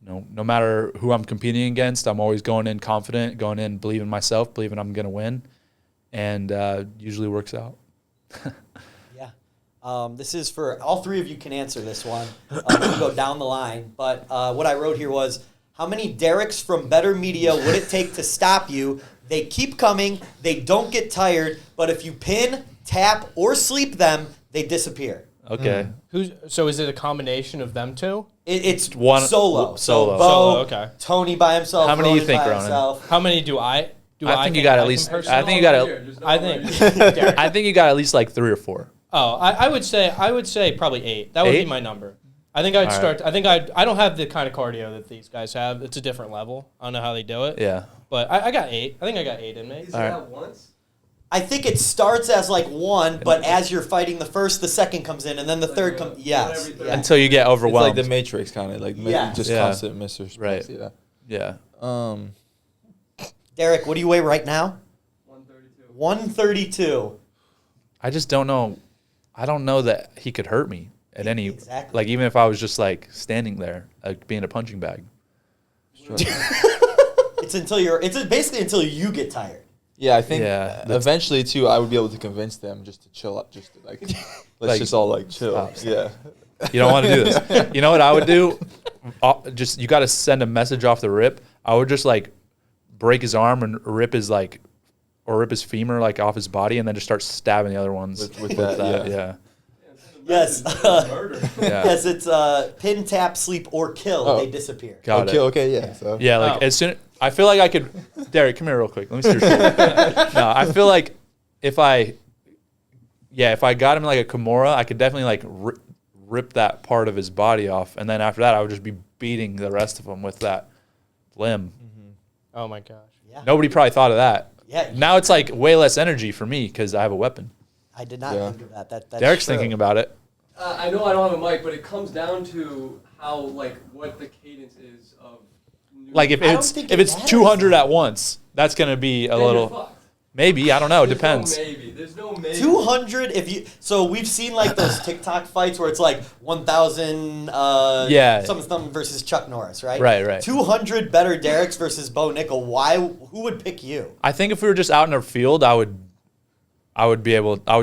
Speaker 2: no matter who I'm competing against, I'm always going in confident, going in believing myself, believing I'm going to win, and usually works out.
Speaker 3: Yeah. This is for all three of you can answer this one. We'll go down the line. But what I wrote here was, how many Dereks from Betr Media would it take to stop you? They keep coming. They don't get tired. But if you pin, tap, or sleep them, they disappear.
Speaker 2: Okay.
Speaker 5: So is it a combination of them two?
Speaker 3: It's
Speaker 2: one
Speaker 3: solo.
Speaker 2: solo.
Speaker 3: So Bo,
Speaker 5: Solo, okay.
Speaker 3: Tony by himself.
Speaker 2: How many do you
Speaker 3: Ronan
Speaker 2: think,
Speaker 3: by
Speaker 2: Ronan?
Speaker 3: himself.
Speaker 5: How many do I?
Speaker 2: I think you got at least. I think you got.
Speaker 5: I think.
Speaker 2: I think you got at least like 3 or 4.
Speaker 5: Oh, I would say probably 8. That would be
Speaker 2: 8?
Speaker 5: my number. I think I'd
Speaker 2: All
Speaker 5: start. I think I don't have the kind of cardio that these guys have. It's a different level. I don't know how they do it.
Speaker 2: Yeah.
Speaker 5: But I got 8. I think I got 8 in me.
Speaker 4: Is
Speaker 2: All right.
Speaker 4: that once?
Speaker 3: I think it starts as like 1, but as you're fighting the first, the second comes in, and then the third comes. Yes.
Speaker 4: every third.
Speaker 3: Yeah.
Speaker 2: Until you get
Speaker 6: It's
Speaker 2: overwhelmed.
Speaker 6: like the Matrix kind of like
Speaker 3: Yeah.
Speaker 6: just
Speaker 2: Yeah.
Speaker 6: constant missers.
Speaker 2: Right.
Speaker 6: Yeah.
Speaker 2: Yeah.
Speaker 3: Derek, what do you weigh right now?
Speaker 4: 132.
Speaker 3: 132.
Speaker 2: I just don't know. I don't know that he could hurt me at any.
Speaker 3: Exactly.
Speaker 2: Like even if I was just like standing there, like being a punching bag.
Speaker 3: It's basically until you get tired.
Speaker 6: Yeah, I think
Speaker 2: Yeah,
Speaker 6: eventually too, I would be able to convince them just to chill out, just to like let's
Speaker 2: Like,
Speaker 6: just all like chill.
Speaker 2: stop.
Speaker 6: Yeah.
Speaker 2: You don't want to do this. You know what I would do? Just you got to send a message off the rip. I would just like break his arm and rip his femur like off his body, and then just start stabbing the other ones
Speaker 6: With that,
Speaker 2: Yeah.
Speaker 3: Yes.
Speaker 4: Murder.
Speaker 2: Yeah.
Speaker 3: Yes, it's pin, tap, sleep, or kill.
Speaker 6: Oh.
Speaker 3: They disappear.
Speaker 2: Got
Speaker 6: Okay.
Speaker 2: it.
Speaker 6: Okay. Yeah. So.
Speaker 2: Yeah, like
Speaker 5: Oh.
Speaker 2: as soon I feel like I could. Derek, come here real quick. Let me see your shoulder. No, I feel like if I got him like a Kimura, I could definitely like rip that part of his body off, and then after that, I would just be beating the rest of them with that limb.
Speaker 5: Oh my gosh.
Speaker 3: Yeah.
Speaker 2: Nobody probably thought of that.
Speaker 3: Yeah.
Speaker 2: Now it's like way less energy for me because I have a weapon.
Speaker 3: I did not
Speaker 6: Yeah.
Speaker 3: think of that. That's
Speaker 2: Derek's
Speaker 3: true.
Speaker 2: thinking about it.
Speaker 4: I know I don't have a mic, but it comes down to how what the cadence is of.
Speaker 2: Like if
Speaker 3: I don't
Speaker 2: it's
Speaker 3: think
Speaker 2: if
Speaker 3: it
Speaker 2: it's
Speaker 3: matters.
Speaker 2: 200 at once, that's gonna be a
Speaker 4: Then you're
Speaker 2: little.
Speaker 4: fucked.
Speaker 2: Maybe I don't know. It
Speaker 4: There's
Speaker 2: depends.
Speaker 4: No maybe. There's no maybe.
Speaker 3: 200 so we've seen like those TikTok fights where it's like 1,000
Speaker 2: Yeah.
Speaker 3: something versus Chuck Norris, right?
Speaker 2: Right.
Speaker 3: 200 Betr Dereks versus Bo Nickal. Who would pick you?
Speaker 2: I think if we were just out in a field, I would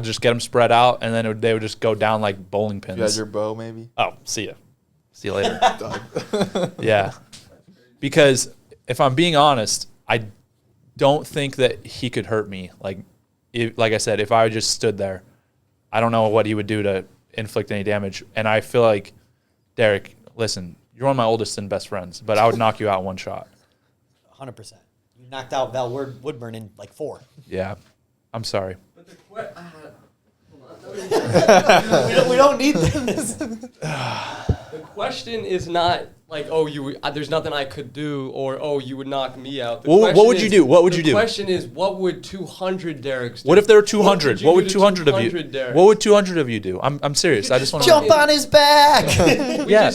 Speaker 2: just get them spread out, and then they would just go down like bowling
Speaker 6: You had
Speaker 2: pins.
Speaker 6: your bow, maybe.
Speaker 2: Oh, see you later. Yeah, because if I'm being honest, I don't think that he could hurt me. Like I said, if I just stood there, I don't know what he would do to inflict any damage. And I feel like, Derek, listen, you're one of my oldest and best friends, but I would knock you out in one shot.
Speaker 3: 100%. You knocked out Val Woodburn in like 4.
Speaker 2: Yeah, I'm sorry.
Speaker 4: But the hold on.
Speaker 3: we don't need this.
Speaker 4: The question is not like, oh, there's nothing I could do, or oh, you would knock me out.
Speaker 2: What would you do? What would you do?
Speaker 4: The question is, what would 200 Derek's do?
Speaker 2: What if there were 200? What would 200 of you?
Speaker 4: 200 Derek's?
Speaker 2: What would 200 of you do? I'm serious. I just want to
Speaker 3: Jump on his back.
Speaker 2: Yeah.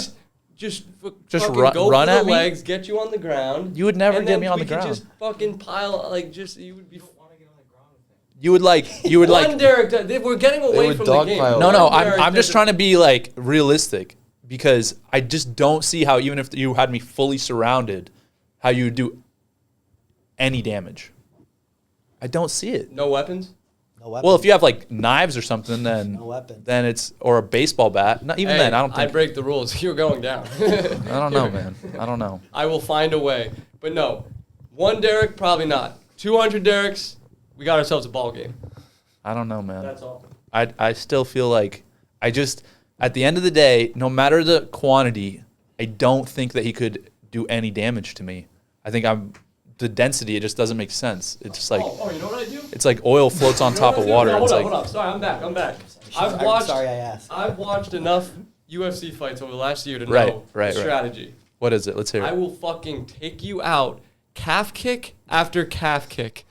Speaker 4: Just
Speaker 2: Just
Speaker 4: fucking go
Speaker 2: run
Speaker 4: for
Speaker 2: at
Speaker 4: the
Speaker 2: me?
Speaker 4: legs, get you on the ground.
Speaker 2: You would never
Speaker 4: and
Speaker 2: get
Speaker 4: then
Speaker 2: me on the
Speaker 4: we could
Speaker 2: ground.
Speaker 4: just fucking pile, you would be.
Speaker 2: You would like.
Speaker 4: One Derek, we're getting away
Speaker 6: would
Speaker 4: from the game.
Speaker 6: dogpile.
Speaker 2: No,
Speaker 4: One Derek
Speaker 2: I'm just
Speaker 4: doesn't-
Speaker 2: trying to be like realistic because I just don't see how even if you had me fully surrounded, how you would do any damage. I don't see it.
Speaker 4: No weapons?
Speaker 3: No weapon.
Speaker 2: Well, if you have like knives or something, then
Speaker 3: No weapons.
Speaker 2: then it's or a baseball bat. Not even
Speaker 4: Hey,
Speaker 2: then. I don't
Speaker 4: I
Speaker 2: think.
Speaker 4: break the rules. You're going down.
Speaker 2: I don't know, man. I don't know.
Speaker 4: I will find a way. But no, one Derek, probably not. 200 Derek's, we got ourselves a ball game.
Speaker 2: I don't know, man.
Speaker 4: That's all.
Speaker 2: I still feel like I just at the end of the day, no matter the quantity, I don't think that he could do any damage to me. I think the density. It just doesn't make sense. It's just like
Speaker 4: Oh, you know what I do?
Speaker 2: it's like oil floats on top of water.
Speaker 4: No,
Speaker 2: It's
Speaker 4: hold
Speaker 2: like
Speaker 4: up. Sorry, I'm back.
Speaker 3: I'm sorry I asked.
Speaker 4: I've watched enough UFC fights over the last year to
Speaker 2: Right,
Speaker 4: know
Speaker 2: right,
Speaker 4: the
Speaker 2: right.
Speaker 4: strategy.
Speaker 2: what is it? Let's hear
Speaker 4: I
Speaker 2: it.
Speaker 4: will fucking take you out, calf kick after calf kick.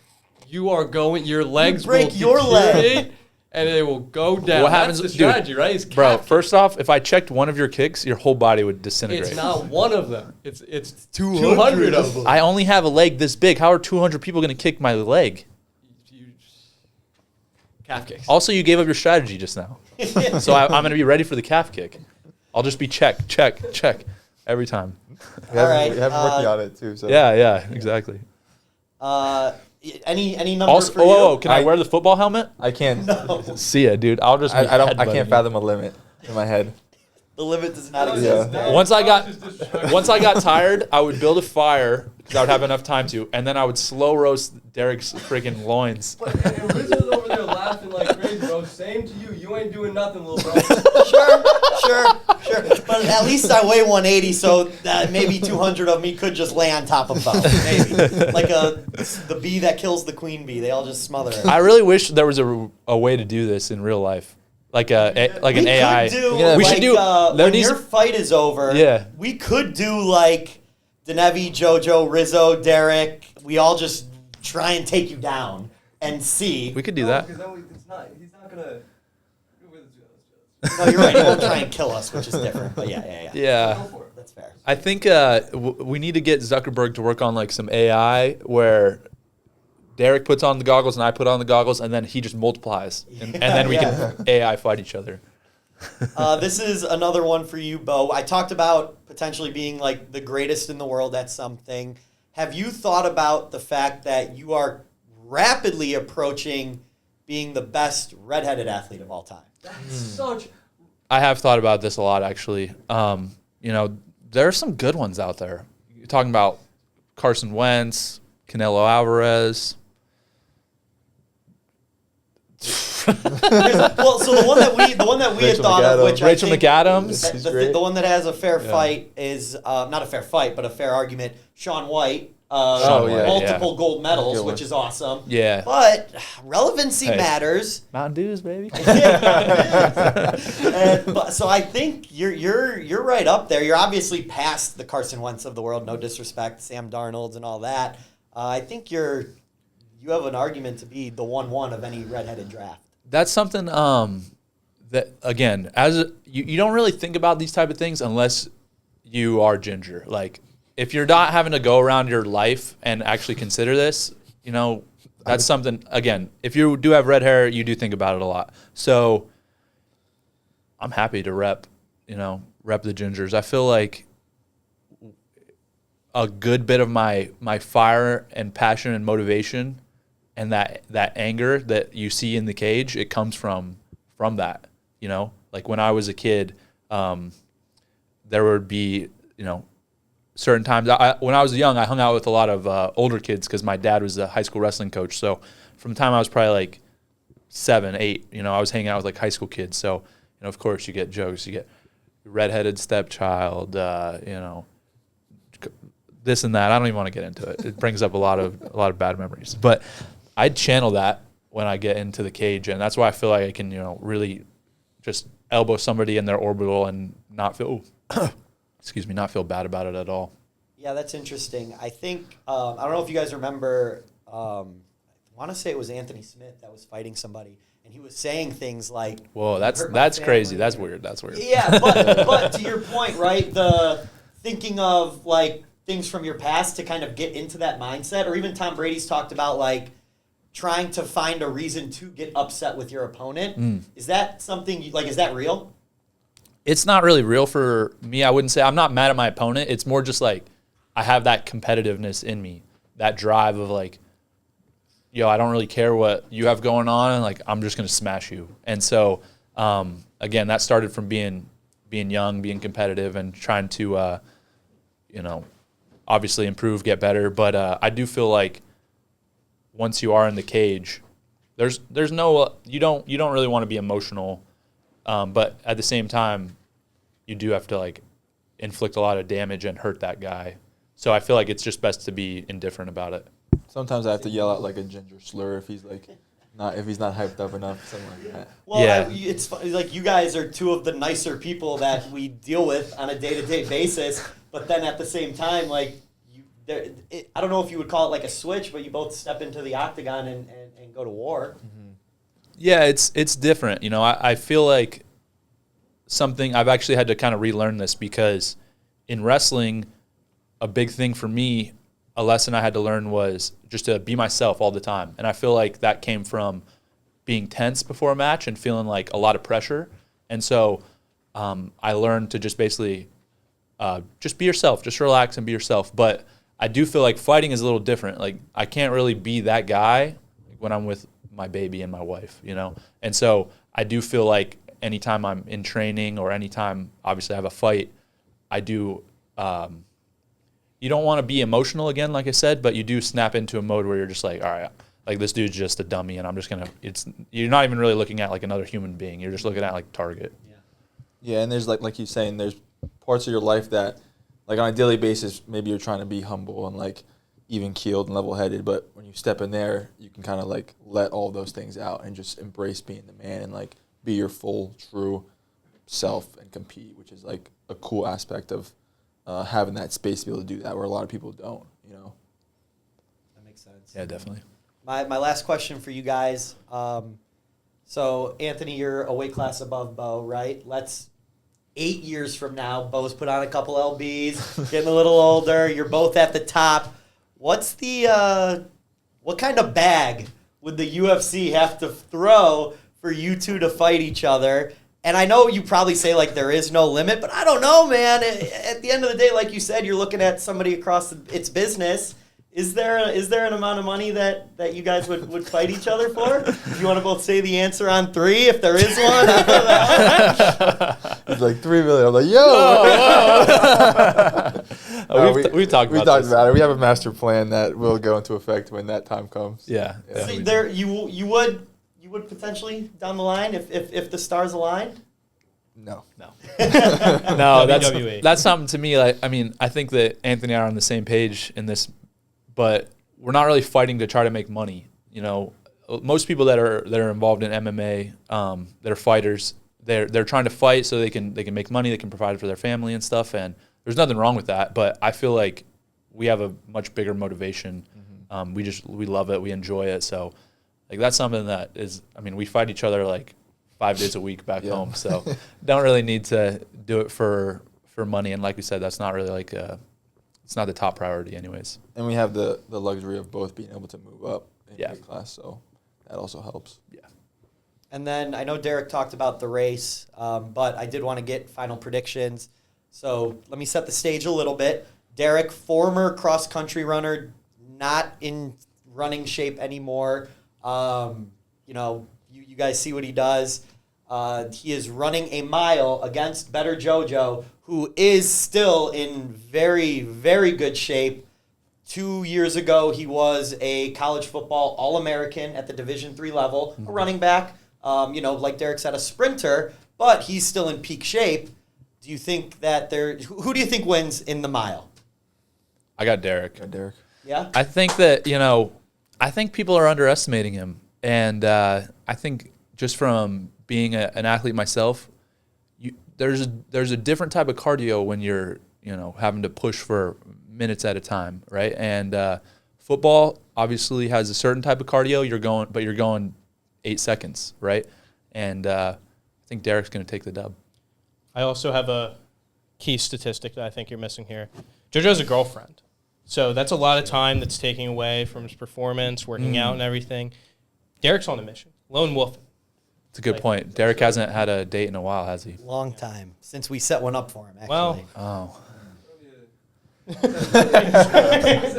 Speaker 4: You are going. Your legs
Speaker 3: break
Speaker 4: will
Speaker 3: your leg.
Speaker 4: deteriorate, and they will go down.
Speaker 2: What
Speaker 4: That's
Speaker 2: happens,
Speaker 4: the
Speaker 2: dude,
Speaker 4: strategy, right? Is
Speaker 2: Bro,
Speaker 4: calf kick.
Speaker 2: first off, if I checked one of your kicks, your whole body would disintegrate.
Speaker 4: It's not one of them. It's
Speaker 3: 200
Speaker 4: 200 of them.
Speaker 2: I only have a leg this big. How are 200 people going to kick my leg?
Speaker 4: Calf kicks.
Speaker 2: Also, you gave up your strategy just now. So I'm going to be ready for the calf kick. I'll just be check every time.
Speaker 6: We
Speaker 3: All
Speaker 6: have
Speaker 3: right,
Speaker 6: been working on it too. So
Speaker 2: Yeah, exactly.
Speaker 3: Any number
Speaker 2: Also,
Speaker 3: for you?
Speaker 2: oh, can I wear the football helmet?
Speaker 6: I can't.
Speaker 2: See ya, dude. I'll just.
Speaker 6: I
Speaker 2: headbutting
Speaker 6: can't
Speaker 2: you.
Speaker 6: fathom a limit in my head.
Speaker 3: The limit does not exist.
Speaker 6: Yeah.
Speaker 2: Once I got tired, I would build a fire because I would have enough time to, and then I would slow roast Derek's freaking loins.
Speaker 4: And Rizzo's over there laughing like crazy, bro. Same to you. You ain't doing nothing, little bro.
Speaker 3: Sure. But at least I weigh 180, so maybe 200 of me could just lay on top of Bo. Maybe. Like the bee that kills the queen bee. They all just smother it.
Speaker 2: I really wish there was a way to do this in real life, like an AI.
Speaker 3: We
Speaker 2: should do. There
Speaker 3: when
Speaker 2: needs
Speaker 3: your fight is over.
Speaker 2: Yeah.
Speaker 3: We could do like Denevi, JoJo, Rizzo, Derek. We all just try and take you down and see.
Speaker 2: We could do that.
Speaker 4: Because then he's not gonna.
Speaker 3: No, you're right. He won't try and kill us, which is different. But yeah.
Speaker 2: Yeah.
Speaker 3: Go for it. That's fair.
Speaker 2: I think we need to get Zuckerberg to work on like some AI where Derek puts on the goggles and I put on the goggles, and then he just multiplies, and then we can AI fight each other.
Speaker 3: This is another one for you, Bo. I talked about potentially being like the greatest in the world at something. Have you thought about the fact that you are rapidly approaching being the best redheaded athlete of all time?
Speaker 4: That's such.
Speaker 2: I have thought about this a lot, actually. There are some good ones out there. You're talking about Carson Wentz, Canelo Alvarez.
Speaker 3: Well, so the one that we had
Speaker 6: Rachel
Speaker 3: thought of,
Speaker 6: McAdams.
Speaker 3: which
Speaker 2: Rachel
Speaker 3: I think
Speaker 2: McAdams.
Speaker 6: She's
Speaker 3: the
Speaker 6: great.
Speaker 3: one that has a fair fight is not a fair fight, but a fair argument. Sean White,
Speaker 2: Shaun White,
Speaker 3: multiple gold medals,
Speaker 6: Good one.
Speaker 3: which is awesome.
Speaker 2: Yeah.
Speaker 3: But relevancy
Speaker 2: Hey.
Speaker 3: matters.
Speaker 2: Mountain Dews, baby.
Speaker 3: So I think you're right up there. You're obviously past the Carson Wentz of the world. No disrespect, Sam Darnold's and all that. I think you have an argument to be the 1-1 of any redheaded draft.
Speaker 2: That's something that, again, you don't really think about these type of things unless you are ginger. Like, if you're not having to go around your life and actually consider this, that's something, again, if you do have red hair, you do think about it a lot. So I'm happy to rep the gingers. I feel like a good bit of my fire and passion and motivation and that anger that you see in the cage, it comes from that, like when I was a kid, there would be, certain times. When I was young, I hung out with a lot of older kids because my dad was a high school wrestling coach. So from the time I was probably like 7, 8, I was hanging out with like high school kids. So, of course you get jokes, you get redheaded stepchild, this and that. I don't even want to get into it. It brings up a lot of bad memories. But I channel that when I get into the cage, and that's why I feel like I can, really just elbow somebody in their orbital and not feel not feel bad about it at all.
Speaker 3: Yeah, that's interesting. I think I don't know if you guys remember. I want to say it was Anthony Smith that was fighting somebody, and he was saying things like,
Speaker 2: "Whoa, that's
Speaker 3: "Hurt my
Speaker 2: crazy.
Speaker 3: family."
Speaker 2: That's weird. That's weird."
Speaker 3: Yeah, but to your point, right? The thinking of like things from your past to kind of get into that mindset, or even Tom Brady's talked about like trying to find a reason to get upset with your opponent. Is that something is that real?
Speaker 2: It's not really real for me. I wouldn't say I'm not mad at my opponent. It's more just like I have that competitiveness in me, that drive of like, yo, I don't really care what you have going on, and like I'm just gonna smash you. And so, again, that started from being young, being competitive, and trying to, obviously improve, get better. But I do feel like once you are in the cage, there's no you don't really want to be emotional, but at the same time, you do have to like inflict a lot of damage and hurt that guy. So I feel like it's just best to be indifferent about it.
Speaker 6: Sometimes I have to yell out like a ginger slur if he's not hyped up enough, something like that.
Speaker 3: Well,
Speaker 2: Yeah.
Speaker 3: it's funny, like you guys are two of the nicer people that we deal with on a day-to-day basis, but then at the same time, like I don't know if you would call it like a switch, but you both step into the octagon and go to war.
Speaker 2: Yeah, it's different. I feel like something I've actually had to kind of relearn this because in wrestling, a big thing for me, a lesson I had to learn was just to be myself all the time. And I feel like that came from being tense before a match and feeling like a lot of pressure. And so I learned to just basically just be yourself, just relax and be yourself. But I do feel like fighting is a little different. Like I can't really be that guy when I'm with my baby and my wife, And so I do feel like anytime I'm in training or anytime obviously I have a fight, I do you don't want to be emotional again, like I said, but you do snap into a mode where you're just like, all right, like this dude's just a dummy and I'm just going to, you're not even really looking at like another human being. You're just looking at like target.
Speaker 6: Yeah, and there's like you're saying, there's parts of your life that like on a daily basis, maybe you're trying to be humble and like even keeled and level headed, but when you step in there, you can kind of like let all those things out and just embrace being the man and like be your full, true self and compete, which is like a cool aspect of having that space to be able to do that where a lot of people don't,
Speaker 3: That makes sense.
Speaker 2: Yeah, definitely.
Speaker 3: My last question for you guys. So Anthony, you're a weight class above Bo, right? 8 years from now, Bo's put on a couple lbs, getting a little older. You're both at the top. What's the what kind of bag would the UFC have to throw for you two to fight each other? And I know you probably say like there is no limit, but I don't know, man. At the end of the day, like you said, you're looking at somebody across its business. Is there an amount of money that you guys would fight each other for? Do you want to both say the answer on 3 if there is one?
Speaker 6: It's like $3 million. I'm like, yo.
Speaker 2: We've talked
Speaker 6: We
Speaker 2: about
Speaker 6: talked
Speaker 2: this.
Speaker 6: about it. We have a master plan that will go into effect when that time comes.
Speaker 2: Yeah.
Speaker 6: Yeah.
Speaker 3: So there, you would potentially down the line if the stars aligned?
Speaker 6: No.
Speaker 2: No,
Speaker 5: WWE.
Speaker 2: that's something to me. Like, I mean, I think that Anthony and I are on the same page in this, but we're not really fighting to try to make money. Most people that are involved in MMA, that are fighters, they're trying to fight so they can make money, they can provide for their family and stuff, and there's nothing wrong with that. But I feel like we have a much bigger motivation. We love it, we enjoy it. So like that's something that is. I mean, we fight each other like 5 days a week back home, so don't really need to do it for money. And like we said, that's not really like it's not the top priority anyways.
Speaker 6: And we have the luxury of both being able to move up in
Speaker 2: Yeah.
Speaker 6: weight class, so that also helps.
Speaker 2: Yeah.
Speaker 3: And then I know Derek talked about the race, but I did want to get final predictions. So let me set the stage a little bit. Derek, former cross-country runner, not in running shape anymore. You guys see what he does. He is running a mile against Betr JoJo, who is still in very, very good shape. 2 years ago, he was a college football All-American at the Division III level, a running back. Like Derek said, a sprinter, but he's still in peak shape. Do you think that who do you think wins in the mile?
Speaker 2: I got Derek.
Speaker 6: Derek.
Speaker 3: Yeah?
Speaker 2: I think that, I think people are underestimating him. And I think just from being an athlete myself, there's a different type of cardio when you're having to push for minutes at a time, right? And football obviously has a certain type of cardio. You're going 8 seconds, right? And I think Derek's going to take the dub.
Speaker 5: I also have a key statistic that I think you're missing here. JoJo has a girlfriend. So that's a lot of time that's taking away from his performance, working out and everything. Derek's on a mission. Lone wolf.
Speaker 2: It's a good point. Derek hasn't had a date in a while, has he?
Speaker 3: Long time since we set one up for him, actually.
Speaker 5: Well,
Speaker 2: Oh.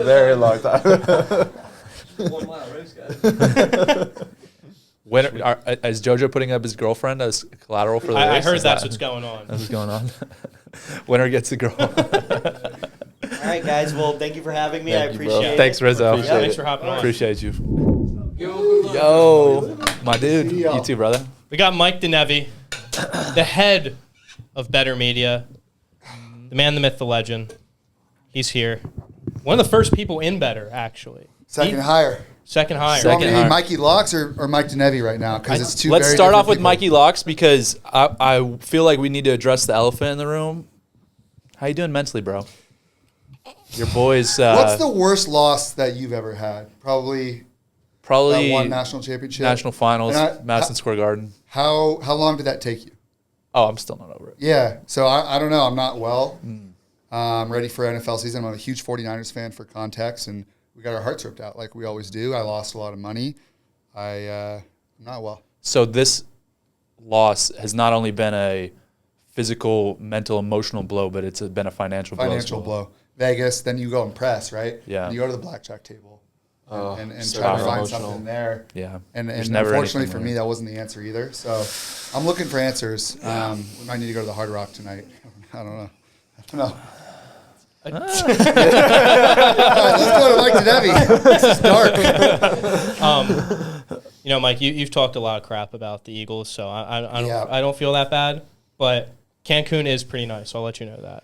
Speaker 6: Very long time.
Speaker 4: 1 mile race, guys.
Speaker 2: When is JoJo putting up his girlfriend as collateral for the race?
Speaker 5: I heard
Speaker 2: Is
Speaker 5: that's
Speaker 2: that-
Speaker 5: what's going on.
Speaker 2: That's what's going on. Winner gets a girl.
Speaker 3: All right, guys. Well, thank you for having me. I
Speaker 6: Thank you, bro.
Speaker 3: appreciate it.
Speaker 2: Thanks, Rizzo.
Speaker 6: Appreciate
Speaker 5: Thanks
Speaker 6: it.
Speaker 5: for hopping on.
Speaker 2: Appreciate you. Yo, my dude. You too, brother.
Speaker 5: We got Mike Denevi, the head of Betr Media, the man, the myth, the legend. He's here. One of the first people in Betr, actually.
Speaker 1: Second hire.
Speaker 5: Second hire.
Speaker 1: You want me
Speaker 2: Second
Speaker 1: to be
Speaker 2: hire.
Speaker 1: Mikey Locks or Mike Denevi right now? Because it's two.
Speaker 2: Let's
Speaker 1: very
Speaker 2: start off
Speaker 1: different
Speaker 2: with
Speaker 1: people.
Speaker 2: Mikey Locks because I feel like we need to address the elephant in the room. How you doing mentally, bro? Your boys.
Speaker 1: What's the worst loss that you've ever had? Probably that one national championship.
Speaker 2: national finals,
Speaker 1: And
Speaker 2: Madison Square Garden.
Speaker 1: How long did that take you?
Speaker 2: Oh, I'm still not over it.
Speaker 1: Yeah. So I don't know. I'm not well. I'm ready for NFL season. I'm a huge 49ers fan for context, and we got our hearts ripped out like we always do. I lost a lot of money. I'm not well.
Speaker 2: So this loss has not only been a physical, mental, emotional blow, but it's been a financial blow.
Speaker 1: Financial blow. Vegas, then you go and press, right?
Speaker 2: Yeah.
Speaker 1: And you go to the blackjack table and
Speaker 6: so
Speaker 1: try to find
Speaker 6: emotional.
Speaker 1: something there.
Speaker 2: Yeah.
Speaker 1: And
Speaker 2: There's never
Speaker 1: unfortunately
Speaker 2: anything
Speaker 1: for
Speaker 2: there.
Speaker 1: me, that wasn't the answer either. So I'm looking for answers. We might need to go to the Hard Rock tonight. I don't know. Let's go to Mike Denevi. This is dark.
Speaker 5: Mike, you've talked a lot of crap about the Eagles, so
Speaker 1: Yeah.
Speaker 5: I don't feel that bad. But Cancun is pretty nice. So I'll let you know that.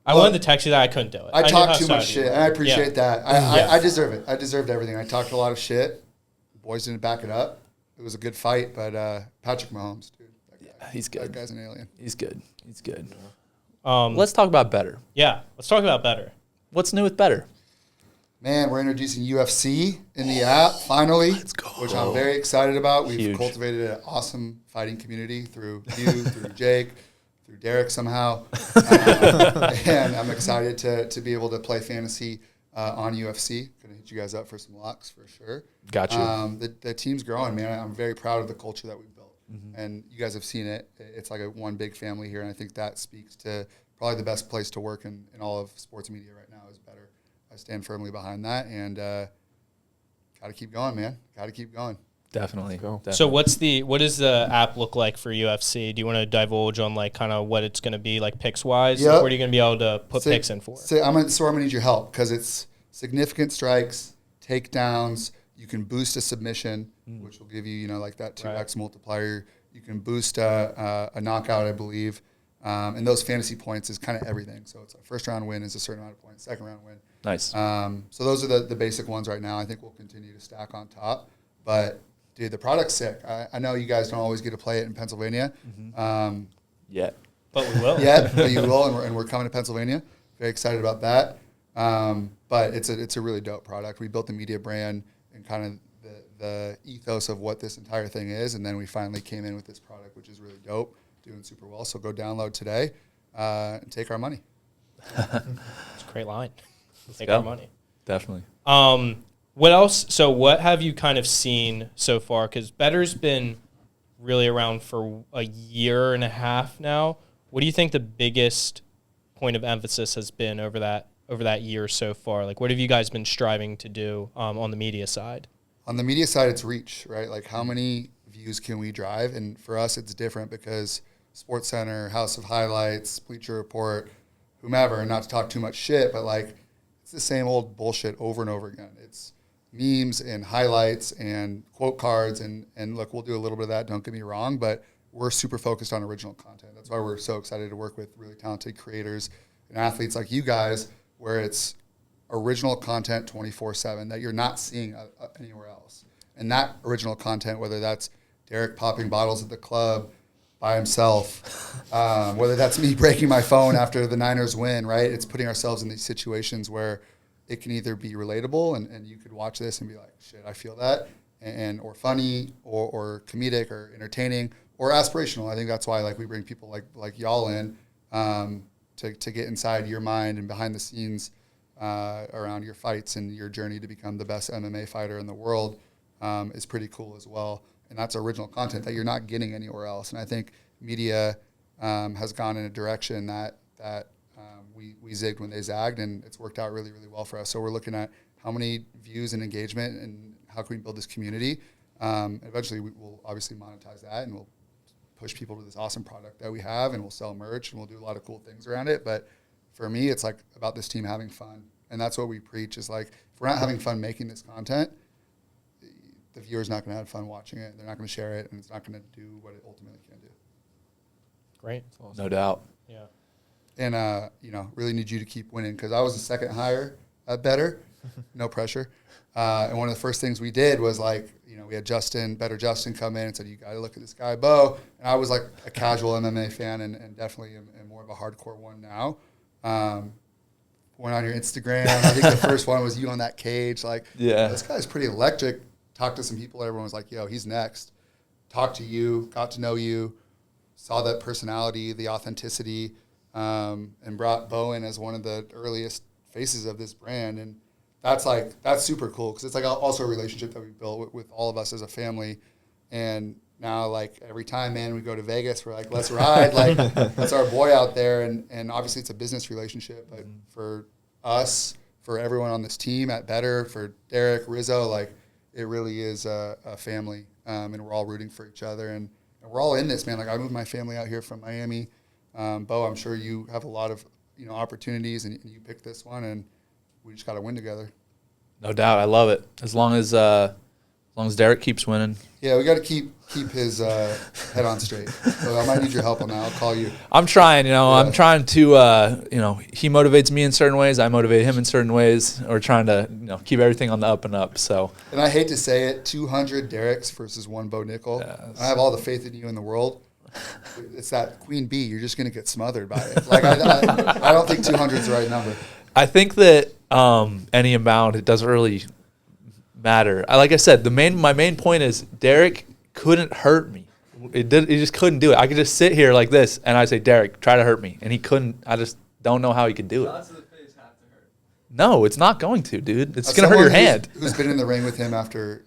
Speaker 5: I wanted to text you that I couldn't do it.
Speaker 1: I
Speaker 5: knew
Speaker 1: talk
Speaker 5: how
Speaker 1: too much
Speaker 5: sad you
Speaker 1: shit,
Speaker 5: were.
Speaker 1: and I appreciate
Speaker 5: Yeah.
Speaker 1: that.
Speaker 5: Yeah.
Speaker 1: I deserve it. I deserved everything. I talked a lot of shit. The boys didn't back it up. It was a good fight, but Patrick Mahomes, dude. That guy,
Speaker 2: He's good.
Speaker 1: That guy's an alien.
Speaker 2: He's good. He's good.
Speaker 5: Let's
Speaker 2: Let's talk about Betr.
Speaker 5: let's talk about Betr.
Speaker 2: What's new with Betr?
Speaker 1: Man, we're introducing UFC in the app finally, which I'm very excited about. We've
Speaker 2: Huge.
Speaker 1: cultivated an awesome fighting community through you, through Jake, through Derek somehow, and I'm excited to be able to play fantasy on UFC. Gonna hit you guys up for some locks for sure.
Speaker 2: Got you.
Speaker 1: The team's growing, man. I'm very proud of the culture that we've built, and you guys have seen it. It's like one big family here, and I think that speaks to probably the best place to work in all of sports media right now is Betr. I stand firmly behind that, and got to keep going, man. Got to keep going.
Speaker 2: Definitely.
Speaker 5: So
Speaker 2: Definitely.
Speaker 5: what does the app look like for UFC? Do you want to divulge on like kind of what it's going to be like picks wise?
Speaker 1: Yep.
Speaker 5: Like, what are you going to be able to put picks in for?
Speaker 1: So I'm gonna need your help because it's significant strikes, takedowns. You can boost a submission, which will give you, like that 2x multiplier. You can boost a knockout, I believe. And those fantasy points is kind of everything. So it's a first round win is a certain amount of points, second round win.
Speaker 2: Nice.
Speaker 1: So those are the basic ones right now. I think we'll continue to stack on top. But, dude, the product's sick. I know you guys don't always get to play it in Pennsylvania
Speaker 2: Yeah.
Speaker 5: But we will.
Speaker 1: yet, but you will, and we're coming to Pennsylvania. Very excited about that. But it's a really dope product. We built the media brand and kind of the ethos of what this entire thing is, and then we finally came in with this product, which is really dope, doing super well. So go download today and take our money.
Speaker 5: It's a great line. Take
Speaker 2: go.
Speaker 5: our money.
Speaker 2: Definitely.
Speaker 5: What else? So what have you kind of seen so far? Because Betr's been really around for a year and a half now. What do you think the biggest point of emphasis has been over that year so far? Like, what have you guys been striving to do on the media side?
Speaker 1: On the media side, it's reach, right? Like how many views can we drive? And for us, it's different because SportsCenter, House of Highlights, Bleacher Report, whomever, and not to talk too much shit, but like it's the same old bullshit over and over again. It's memes and highlights and quote cards and look, we'll do a little bit of that, don't get me wrong, but we're super focused on original content. That's why we're so excited to work with really talented creators and athletes like you guys, where it's original content 24/7 that you're not seeing anywhere else. And that original content, whether that's Derek popping bottles at the club, by himself, whether that's me breaking my phone after the Niners win, right? It's putting ourselves in these situations where it can either be relatable and you could watch this and be like, shit, I feel that, and or funny or comedic or entertaining or aspirational. I think that's why like we bring people like y'all in to get inside your mind and behind the scenes around your fights and your journey to become the best MMA fighter in the world is pretty cool as well. And that's original content that you're not getting anywhere else. And I think media has gone in a direction that we zigged when they zagged, and it's worked out really, really well for us. So we're looking at how many views and engagement and how can we build this community. Eventually, we will obviously monetize that, and we'll push people to this awesome product that we have, and we'll sell merch, and we'll do a lot of cool things around it. But for me, it's like about this team having fun. And that's what we preach is like, if we're not having fun making this content, the viewer's not going to have fun watching it. They're not going to share it, and it's not going to do what it ultimately can do.
Speaker 5: Great.
Speaker 6: Awesome.
Speaker 2: No doubt.
Speaker 5: Yeah.
Speaker 1: And, really need you to keep winning because I was the second hire at Betr. No pressure. And one of the first things we did was like, we had Betr Justin come in and said, you got to look at this guy, Bo. And I was like a casual MMA fan and definitely am more of a hardcore one now. Went on your Instagram. I think the first one was you on that cage. Like,
Speaker 6: Yeah.
Speaker 1: This guy's pretty electric. Talked to some people. Everyone was like, yo, he's next. Talked to you, got to know you, saw that personality, the authenticity, and brought Bo in as one of the earliest faces of this brand. And that's super cool because it's like also a relationship that we built with all of us as a family. And now, like, every time, man, we go to Vegas, we're like, let's ride. Like, that's our boy out there. And obviously it's a business relationship. But for us, for everyone on this team at Betr, for Derek, Rizzo, like, it really is a family. And we're all rooting for each other. And we're all in this, man. Like, I moved my family out here from Miami. Bo, I'm sure you have a lot of, opportunities, and you picked this one. And we just got to win together.
Speaker 2: No doubt. I love it. As long as Derek keeps winning.
Speaker 1: Yeah, we got to keep his head on straight. So I might need your help on that. I'll call you.
Speaker 2: I'm trying, I'm trying to, he motivates me in certain ways. I motivate him in certain ways. We're trying to, keep everything on the up and up. So.
Speaker 1: And I hate to say it, 200 Dereks versus 1 Bo Nickal.
Speaker 2: Yes.
Speaker 1: I have all the faith in you in the world. It's that queen bee. You're just going to get smothered by it. Like, I don't think 200 is the right number.
Speaker 2: I think that any amount, it doesn't really matter. Like I said, my main point is Derek couldn't hurt me. He just couldn't do it. I could just sit here like this, and I say, Derek, try to hurt me, and he couldn't. I just don't know how he could do it.
Speaker 4: Shots to the face have to hurt.
Speaker 2: No, it's not going to, dude. It's
Speaker 1: As
Speaker 2: gonna hurt your
Speaker 1: someone
Speaker 2: hand.
Speaker 1: Who's been in the ring with him after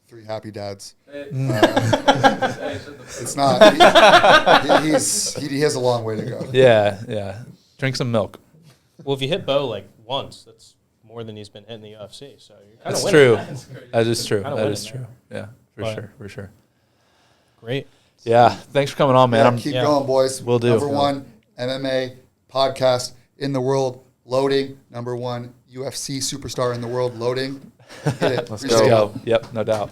Speaker 1: 3 happy dads? It's not. He has a long way to go.
Speaker 2: Yeah. Drink some milk.
Speaker 5: Well, if you hit Bo like once, that's more than he's been hitting the UFC. So you're kind
Speaker 2: That's
Speaker 5: of
Speaker 2: true.
Speaker 5: winning.
Speaker 2: That is true.
Speaker 5: Kinda
Speaker 2: That
Speaker 5: winning
Speaker 2: is true. Yeah,
Speaker 5: But-
Speaker 2: for sure.
Speaker 5: Great.
Speaker 2: Yeah, thanks for coming on, man.
Speaker 1: Keep
Speaker 5: Yeah.
Speaker 1: going, boys.
Speaker 2: Will do.
Speaker 1: Number 1 MMA podcast in the world, loading. Number 1 UFC superstar in the world, loading. Get it.
Speaker 2: Let's
Speaker 1: Appreciate it.
Speaker 2: go. Yep, no doubt.